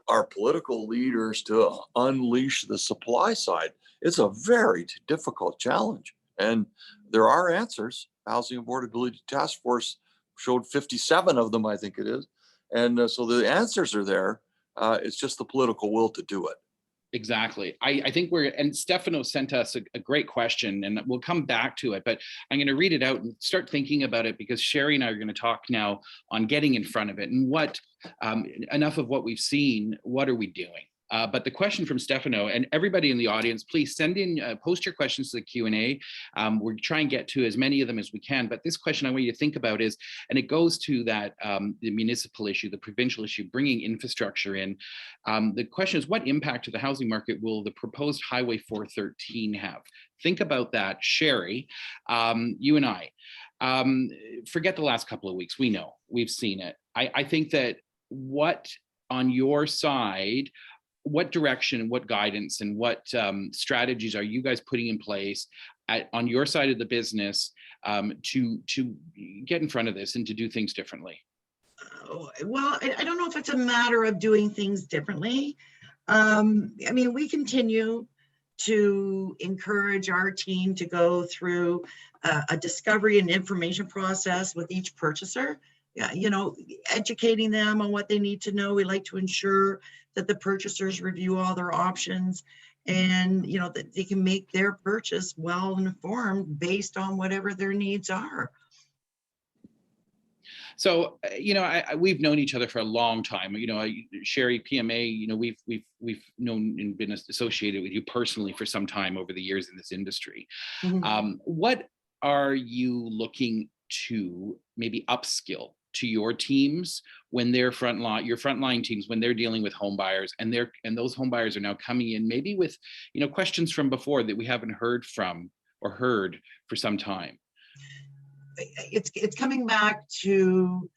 S2: our political leaders to unleash the supply side. It's a very difficult challenge, and there are answers. Housing Affordability Task Force showed 57 of them, I think it is, and so the answers are there. It's just the political will to do it.
S1: Exactly. I think and Stefano sent us a great question, and we'll come back to it, but I'm going to read it out and start thinking about it, because Sherry and I are going to talk now on getting in front of it and what, enough of what we've seen, what are we doing? But the question from Stefano, and everybody in the audience, please send in, post your questions to the Q&A. We'll try and get to as many of them as we can. But this question I want you to think about is, and it goes to that, the municipal issue, the provincial issue, bringing infrastructure in. The question is, what impact to the housing market will the proposed Highway 413 have? Think about that, Sherry, you and I. Forget the last couple of weeks. We know, we've seen it. I think that what on your side, what direction, what guidance, and what strategies are you guys putting in place on your side of the business to get in front of this and to do things differently?
S5: Well, I don't know if it's a matter of doing things differently. I mean, we continue to encourage our team to go through a discovery and information process with each purchaser. Educating them on what they need to know. We like to ensure that the purchasers review all their options, and that they can make their purchase well informed based on whatever their needs are.
S1: So, we've known each other for a long time. Sherry, PMA, we've known and been associated with you personally for some time over the years in this industry. Mm-hmm. What are you looking to maybe upskill to your teams when they're your frontline teams, when they're dealing with home buyers, and those home buyers are now coming in maybe with questions from before that we haven't heard for some time?
S5: It's coming back to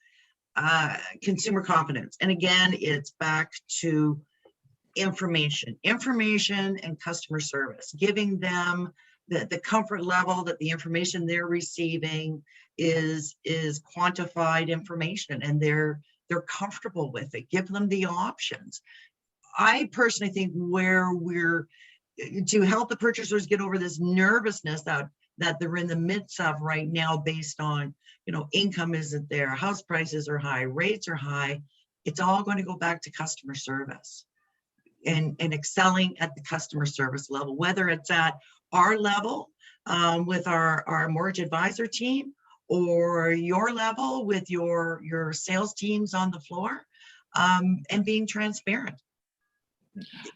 S5: consumer confidence, and again, it's back to information and customer service, giving them the comfort level that the information they're receiving is quantified information, and they're comfortable with it. Give them the options. I personally think where we're to help the purchasers get over this nervousness that they're in the midst of right now, based on income isn't there, house prices are high, rates are high. It's all going to go back to customer service and excelling at the customer service level, whether it's at our level with our mortgage advisor team, or your level with your sales teams on the floor, and being transparent.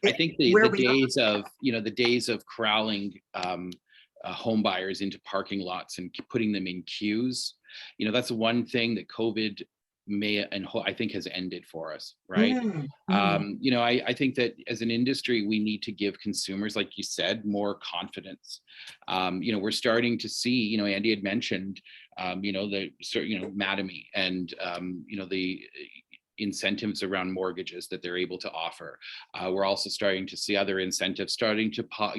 S1: I think the
S5: Where we are.
S1: days of, the days of corralling home buyers into parking lots and putting them in queues, that's one thing that COVID I think has ended for us, right? I think that as an industry, we need to give consumers, like you said, more confidence. We're starting to see, Andy had mentioned, Mattamy and, the incentives around mortgages that they're able to offer. We're also starting to see other incentives starting to pop,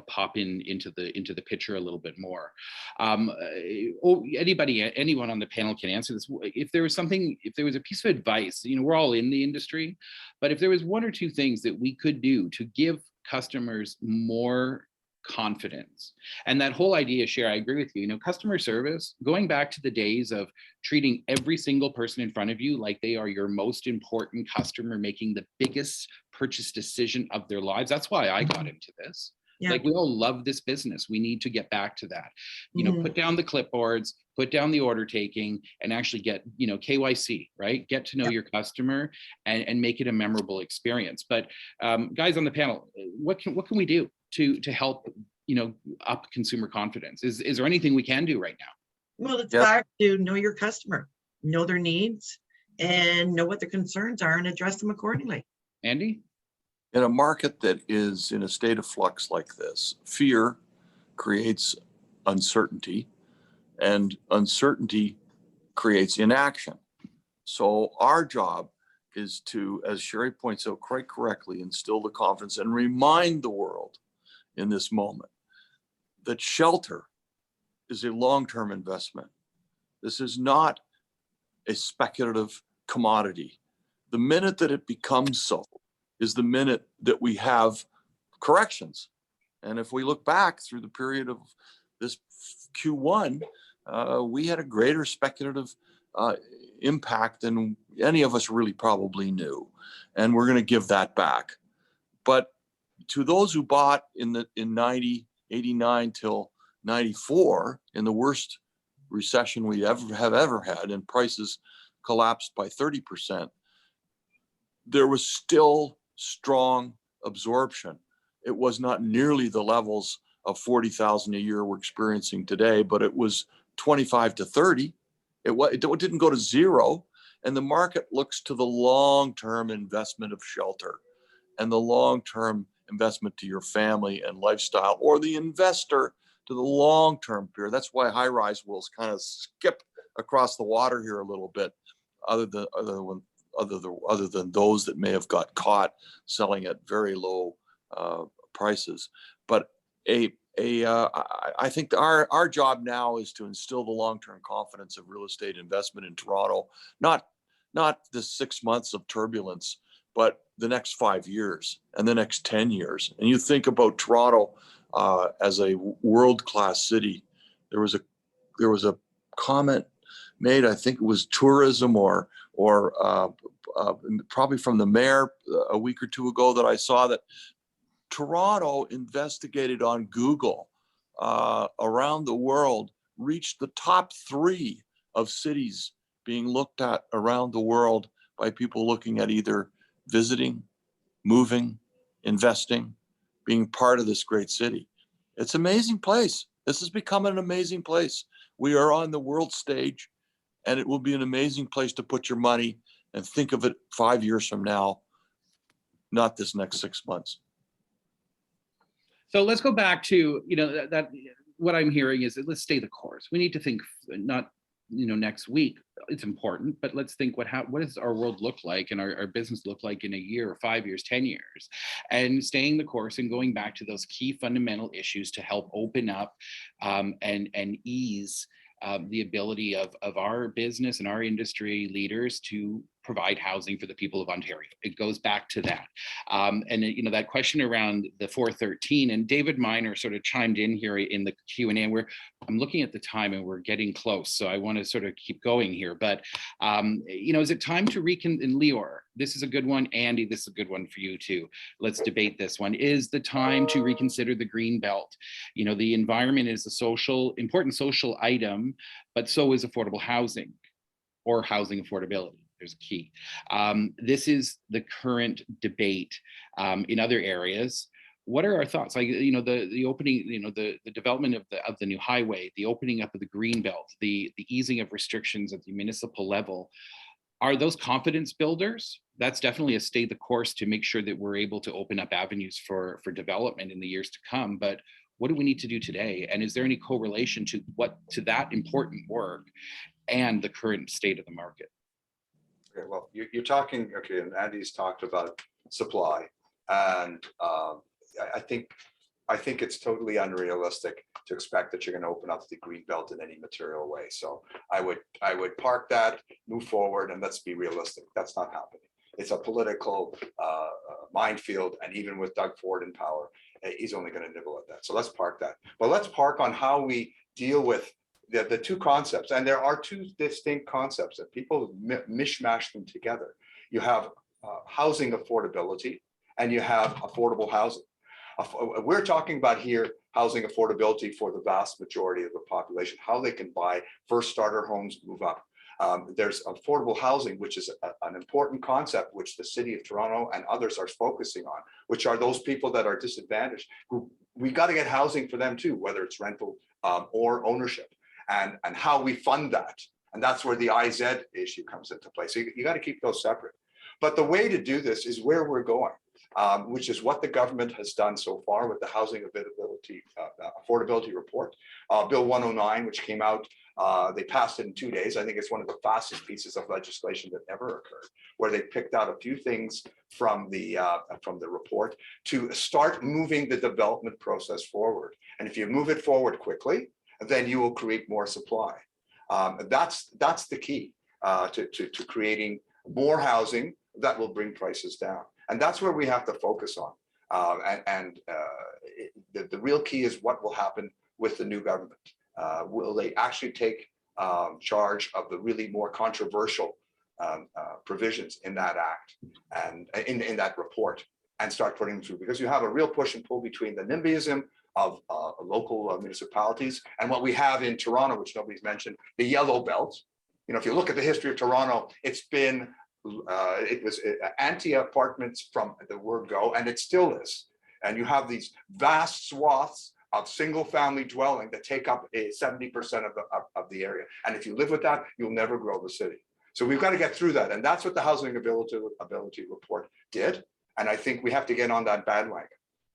S1: pop into the picture a little bit more. Anyone on the panel can answer this. If there was a piece of advice, we're all in the industry, but if there was one or two things that we could do to give customers more confidence. And that whole idea, Cher, I agree with you, customer service, going back to the days of treating every single person in front of you like they are your most important customer, making the biggest purchase decision of their lives. That's why I got into this. Yeah. Like, we all love this business. We need to get back to that. Put down the clipboards, put down the order taking, and actually get, KYC, right? Get to know your customer and make it a memorable experience. But guys on the panel, what can we do to help, up consumer confidence? Is there anything we can do right now?
S5: Well, it's back to know your customer, know their needs, and know what their concerns are and address them accordingly.
S1: Andy?
S2: In a market that is in a state of flux like this, fear creates uncertainty, and uncertainty creates inaction. So our job is to, as Sherry points out quite correctly, instill the confidence and remind the world in this moment that shelter is a long-term investment. This is not a speculative commodity. The minute that it becomes so is the minute that we have corrections. And if we look back through the period of this Q1, we had a greater speculative impact than any of us really probably knew. And we're going to give that back. But to those who bought in 89 till 94, in the worst recession we have ever had, and prices collapsed by 30%, there was still strong absorption. It was not nearly the levels of 40,000 a year we're experiencing today, but it was 25 to 30. It didn't go to zero. And the market looks to the long-term investment of shelter and the long-term investment to your family and lifestyle, or the investor to the long-term period. That's why high-rise will kind of skip across the water here a little bit, other than those that may have got caught selling at very low prices. But I think our job now is to instill the long-term confidence of real estate investment in Toronto, not the 6 months of turbulence, but the next 5 years and the next 10 years. And you think about Toronto as a world-class city. There was a comment made, I think it was tourism or probably from the mayor a week or two ago, that I saw that Toronto, investigated on Google around the world, reached the top 3 of cities being looked at around the world by people looking at either visiting, moving, investing, being part of this great city. It's an amazing place. This has become an amazing place. We are on the world stage, and it will be an amazing place to put your money, and think of it 5 years from now, not this next 6 months.
S1: So let's go back to, that what I'm hearing is that let's stay the course. We need to think not, next week. It's important, but let's think what does our world look like and our business look like in a year or 5 years, 10 years, and staying the course and going back to those key fundamental issues to help open up and ease the ability of our business and our industry leaders to provide housing for the people of Ontario. It goes back to that. And that question around the 413, and David Miner sort of chimed in here in the Q&A, and I'm looking at the time and we're getting close. So I want to sort of keep going here. But, is it time to and Lior, this is a good one. Andy, this is a good one for you too. Let's debate this one. Is the time to reconsider the green belt? The environment is a important social item, but so is affordable housing or housing affordability. There's a key. This is the current debate in other areas. What are our thoughts? Like, the opening, the development of the new highway, the opening up of the green belt, the easing of restrictions at the municipal level. Are those confidence builders? That's definitely a stay the course to make sure that we're able to open up avenues for development in the years to come. But what do we need to do today? And is there any correlation to that important work and the current state of the market?
S6: Okay, well, you're talking, okay, and Andy's talked about supply, and I think it's totally unrealistic to expect that you're going to open up the green belt in any material way. So I would park that, move forward, and let's be realistic. That's not happening. It's a political minefield, and even with Doug Ford in power, he's only going to nibble at that. So let's park that. But let's park on how we deal with the two concepts, and there are two distinct concepts that people mishmash them together. You have housing affordability, and you have affordable housing. We're talking about here housing affordability for the vast majority of the population, how they can buy first starter homes, move up. There's affordable housing, which is an important concept, which the City of Toronto and others are focusing on, which are those people that are disadvantaged. We got to get housing for them too, whether it's rental or ownership. And how we fund that. And that's where the IZ issue comes into play. So you got to keep those separate. But the way to do this is where we're going, which is what the government has done so far with the housing affordability report. Bill 109, which came out, they passed it in 2 days. I think it's one of the fastest pieces of legislation that ever occurred, where they picked out a few things from the report to start moving the development process forward. And if you move it forward quickly, then you will create more supply. That's the key to creating more housing that will bring prices down. And that's where we have to focus on. The real key is what will happen with the new government. Will they actually take charge of the really more controversial provisions in that act and in that report and start putting them through? Because you have a real push and pull between the NIMBYism of local municipalities and what we have in Toronto, which nobody's mentioned, the yellow belt. If you look at the history of Toronto, it was anti-apartments from the word go, and it still is. And you have these vast swaths of single family dwelling that take up 70% of the area. And if you live with that, you'll never grow the city. So we've got to get through that. And that's what the housing ability report did. And I think we have to get on that bandwagon.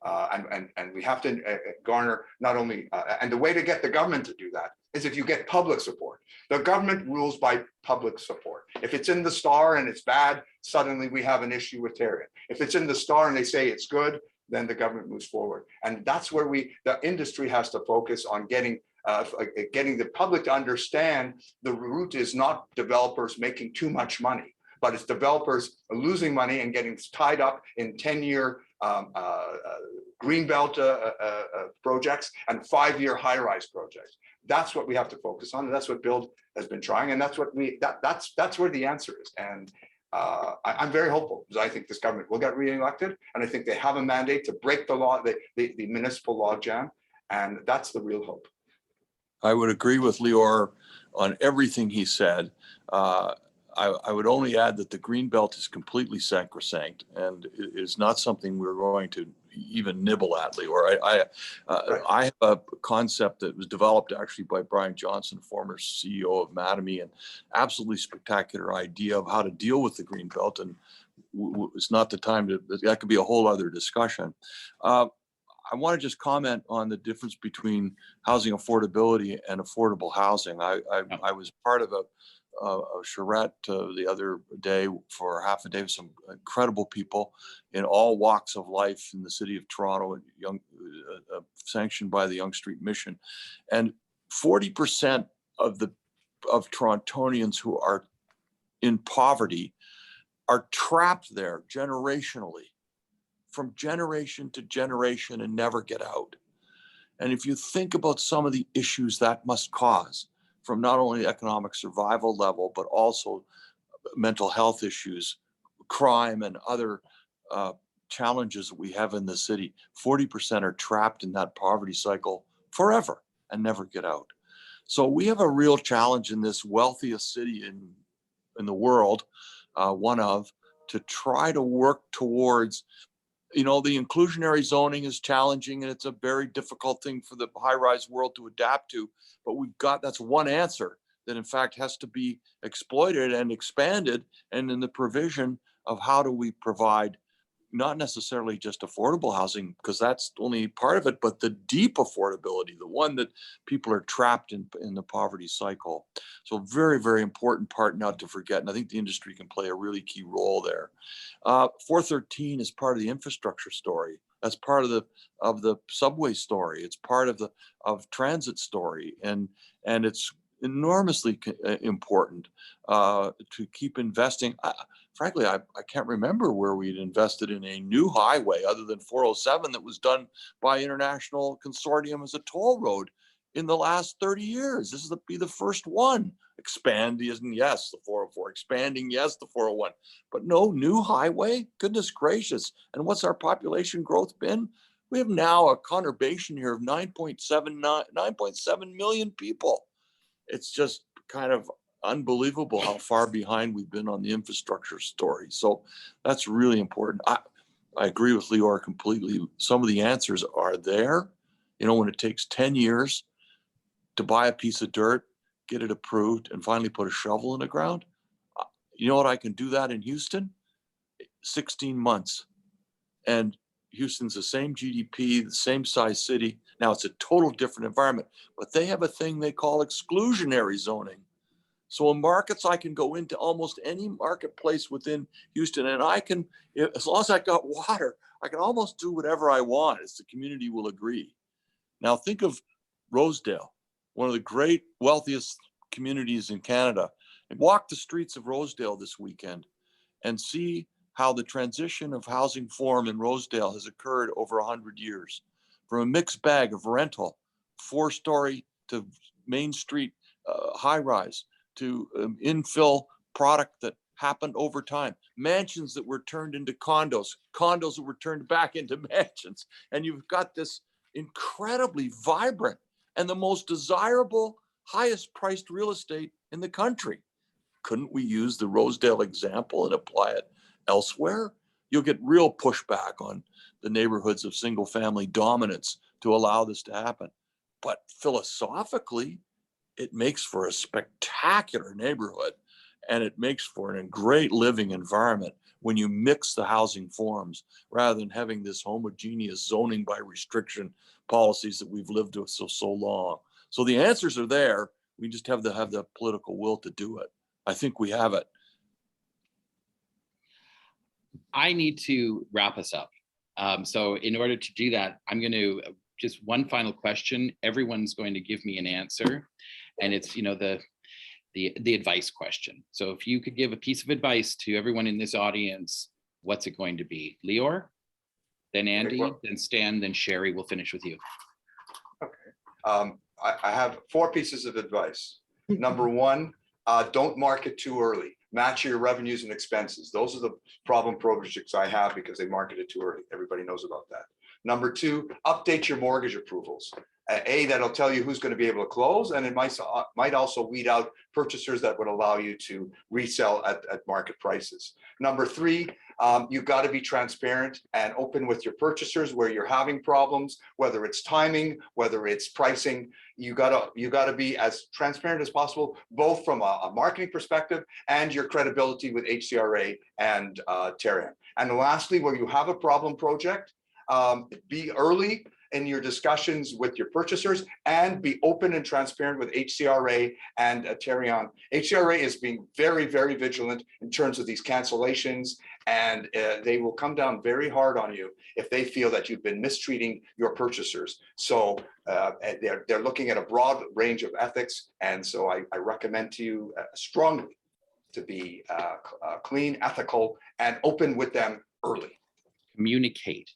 S6: And we have to garner not only, and the way to get the government to do that is if you get public support. The government rules by public support. If it's in the Star and it's bad, suddenly we have an issue with Tarion. If it's in the Star and they say it's good, then the government moves forward. And that's where the industry has to focus on getting the public to understand the route is not developers making too much money, but it's developers losing money and getting tied up in 10-year greenbelt projects and 5-year high-rise projects. That's what we have to focus on, and that's what Bill has been trying, and that's what that's where the answer is. And I'm very hopeful because I think this government will get re-elected, and I think they have a mandate to break the law, the municipal logjam, and that's the real hope.
S2: I would agree with Lior on everything he said. I would only add that the green belt is completely sacrosanct and is not something we're going to even nibble at, Lior. I have a concept that was developed actually by Brian Johnson, former CEO of Mattamy, and absolutely spectacular idea of how to deal with the green belt. And it's not the time that could be a whole other discussion. I want to just comment on the difference between housing affordability and affordable housing. I was part of a charrette the other day for half a day with some incredible people in all walks of life in the city of Toronto, sanctioned by the Yonge Street Mission. And 40% of Torontonians who are in poverty are trapped there generationally, from generation to generation, and never get out. And if you think about some of the issues that must cause, from not only economic survival level, but also mental health issues, crime, and other challenges that we have in the city, 40% are trapped in that poverty cycle forever and never get out. So we have a real challenge in this wealthiest city in the world, one of, to try to work towards, the inclusionary zoning is challenging, and it's a very difficult thing for the high-rise world to adapt to. But that's one answer that in fact has to be exploited and expanded, and in the provision of how do we provide not necessarily just affordable housing, because that's only part of it, but the deep affordability, the one that people are trapped in the poverty cycle. So very, very important part not to forget. And I think the industry can play a really key role there. 413 is part of the infrastructure story. That's part of the subway story. It's part of transit story. And it's enormously important to keep investing. Frankly, I can't remember where we'd invested in a new highway other than 407 that was done by International Consortium as a toll road in the last 30 years. This is be the first one. Expanding, yes, the 404. Expanding, yes, the 401. But no new highway? Goodness gracious. And what's our population growth been? We have now a conurbation here of 9.7 million people. It's just kind of unbelievable how far behind we've been on the infrastructure story. So that's really important. I agree with Lior completely. Some of the answers are there. When it takes 10 years to buy a piece of dirt, get it approved, and finally put a shovel in the ground. You know what? I can do that in Houston, 16 months. And Houston's the same GDP, the same size city. Now it's a total different environment, but they have a thing they call exclusionary zoning. So in markets, I can go into almost any marketplace within Houston, and I can, as long as I got water, I can almost do whatever I want, as the community will agree. Now think of Rosedale, one of the great wealthiest communities in Canada, and walk the streets of Rosedale this weekend and see how the transition of housing form in Rosedale has occurred over 100 years. From a mixed bag of rental, 4-story to Main Street high rise, to infill product that happened over time, mansions that were turned into condos that were turned back into mansions. And you've got this incredibly vibrant and the most desirable, highest priced real estate in the country. Couldn't we use the Rosedale example and apply it elsewhere? You'll get real pushback on the neighborhoods of single family dominance to allow this to happen. But philosophically, it makes for a spectacular neighborhood, and it makes for a great living environment when you mix the housing forms rather than having this homogeneous zoning by restriction policies that we've lived with so long. So the answers are there. We just have to have the political will to do it. I think we have it.
S1: I need to wrap us up. So in order to do that, I'm going to just one final question. Everyone's going to give me an answer, and it's the advice question. So if you could give a piece of advice to everyone in this audience, what's it going to be? Lior, then Andy, then Stan, then Sherry. We'll finish with you.
S6: Okay. I have 4 pieces of advice. Number 1, don't market too early. Match your revenues and expenses. Those are the problem projects I have because they marketed too early. Everybody knows about that. Number 2, update your mortgage approvals. That'll tell you who's going to be able to close, and it might also weed out purchasers that would allow you to resell at market prices. Number 3, you've got to be transparent and open with your purchasers where you're having problems, whether it's timing, whether it's pricing. You got to be as transparent as possible, both from a marketing perspective and your credibility with HCRA and Terrian. And lastly, where you have a problem project, be early in your discussions with your purchasers and be open and transparent with HCRA and Terrian. HCRA is being very, very vigilant in terms of these cancellations, and they will come down very hard on you if they feel that you've been mistreating your purchasers. So they're looking at a broad range of ethics, and so I recommend to you strongly to be clean, ethical, and open with them early.
S1: Communicate.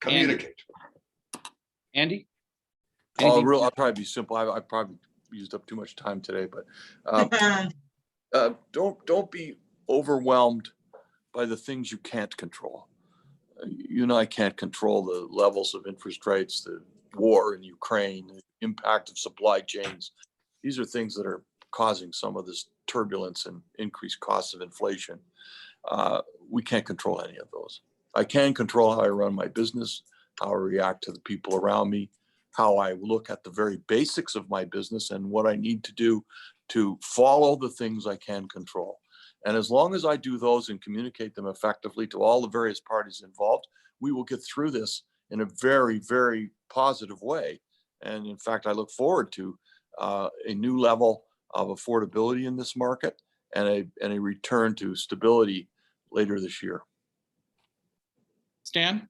S6: Communicate.
S1: Andy?
S2: Oh,
S1: Anything?
S2: real, I'll probably be simple. I probably used up too much time today, but don't be overwhelmed by the things you can't control. You and I can't control the levels of interest rates, the war in Ukraine, the impact of supply chains. These are things that are causing some of this turbulence and increased costs of inflation. We can't control any of those. I can control how I run my business, how I react to the people around me, how I look at the very basics of my business and what I need to do to follow the things I can control. And as long as I do those and communicate them effectively to all the various parties involved, we will get through this in a very, very positive way. And in fact, I look forward to a new level of affordability in this market and a return to stability later this year.
S1: Stan?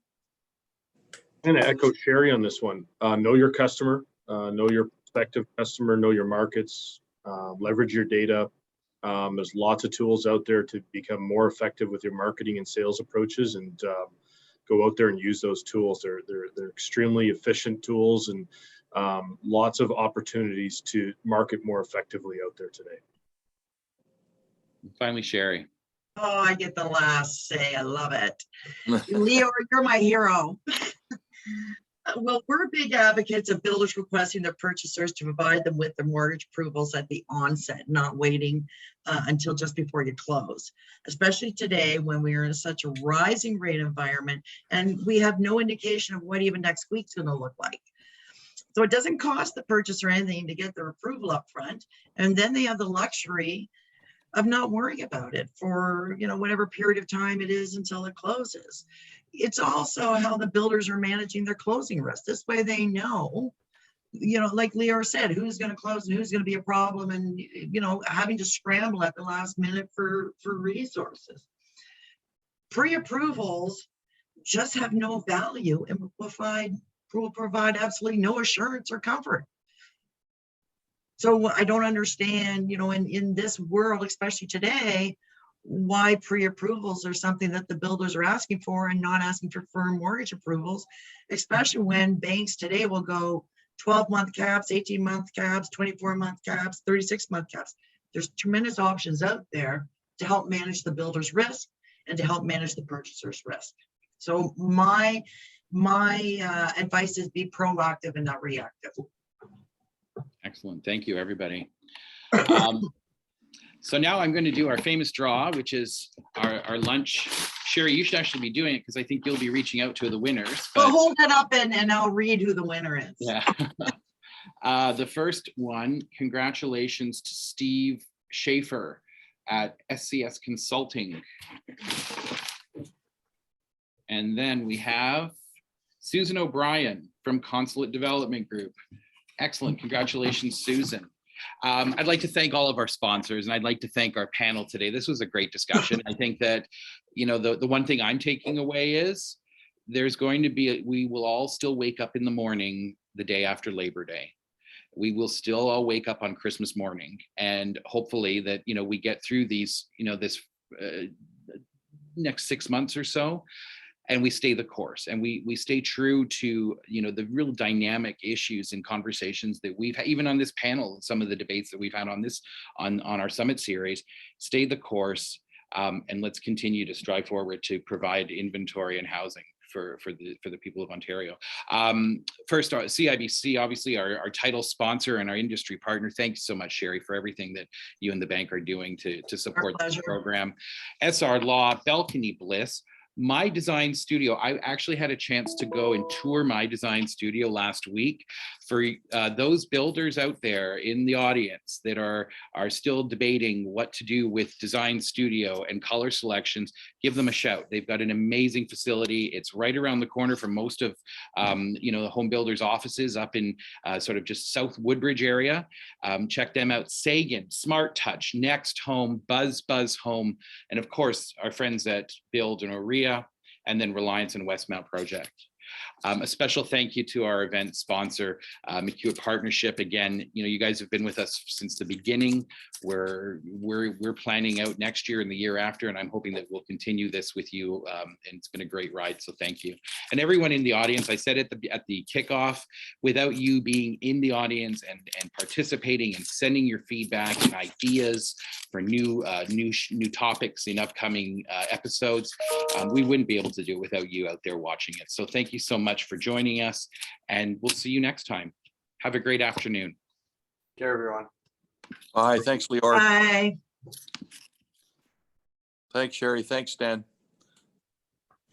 S4: I'm going to echo Sherry on this one. Know your customer, know your prospective customer, know your markets, leverage your data. There's lots of tools out there to become more effective with your marketing and sales approaches, and go out there and use those tools. They're extremely efficient tools, and lots of opportunities to market more effectively out there today.
S1: Finally, Sherry.
S5: Oh, I get the last say. I love it. Leo, you're my hero. Well, we're big advocates of builders requesting their purchasers to provide them with their mortgage approvals at the onset, not waiting until just before you close, especially today when we are in such a rising rate environment and we have no indication of what even next week's going to look like. So it doesn't cost the purchaser anything to get their approval up front, and then they have the luxury of not worrying about it for, you know, whatever period of time it is until it closes. It's also how the builders are managing their closing risk. This way they know, you know, like Leo said, who's going to close and who's going to be a problem, and, you know, having to scramble at the last minute for resources. Pre-approvals just have no value and will provide absolutely no assurance or comfort. So I don't understand, you know, in this world, especially today, why pre-approvals are something that the builders are asking for and not asking for firm mortgage approvals, especially when banks today will go 12-month caps, 18-month caps, 24-month caps, 36-month caps. There's tremendous options out there to help manage the builder's risk and to help manage the purchaser's risk. So my advice is be proactive and not reactive.
S1: Excellent. Thank you, everybody. So now I'm going to do our famous draw, which is our lunch. Sherry, you should actually be doing it because I think you'll be reaching out to the winners.
S5: Well, hold it up and I'll read who the winner is.
S1: Yeah. The first one, congratulations to Steve Schaefer at SCS Consulting. And then we have Susan O'Brien from Consulate Development Group. Excellent. Congratulations, Susan. I'd like to thank all of our sponsors, and I'd like to thank our panel today. This was a great discussion. I think that, you know, the one thing I'm taking away is there's going to be, we will all still wake up in the morning the day after Labor Day. We will still all wake up on Christmas morning, and hopefully that, you know, we get through these, you know, this next 6 months or so, and we stay the course, and we stay true to, you know, the real dynamic issues and conversations that we've had, even on this panel, some of the debates that we've had on this, on our summit series. Stay the course, and let's continue to strive forward to provide inventory and housing for the people of Ontario. First, our CIBC, obviously our title sponsor and our industry partner. Thanks so much, Sherry, for everything that you and the bank are doing to support the program. SR Law, Balcony Bliss, My Design Studio. I actually had a chance to go and tour My Design Studio last week. For those builders out there in the audience that are still debating what to do with Design Studio and color selections, give them a shout. They've got an amazing facility. It's right around the corner from most of you know, the home builders' offices up in sort of just South Woodbridge area. Check them out. Sagan, Smart Touch, Next Home, Buzz Home, and of course our friends at Build and Orea, and then Reliance and Westmount Project. A special thank you to our event sponsor, McEwen Partnership. Again, you guys have been with us since the beginning. We're planning out next year and the year after, and I'm hoping that we'll continue this with you. And it's been a great ride, so thank you. And everyone in the audience, I said at the kickoff, without you being in the audience and participating and sending your feedback and ideas for new topics in upcoming episodes, we wouldn't be able to do it without you out there watching it. So thank you so much for joining us, and we'll see you next time. Have a great afternoon.
S6: Take care, everyone.
S2: All right, thanks, Lior.
S5: Bye.
S2: Thanks, Sherry. Thanks, Stan.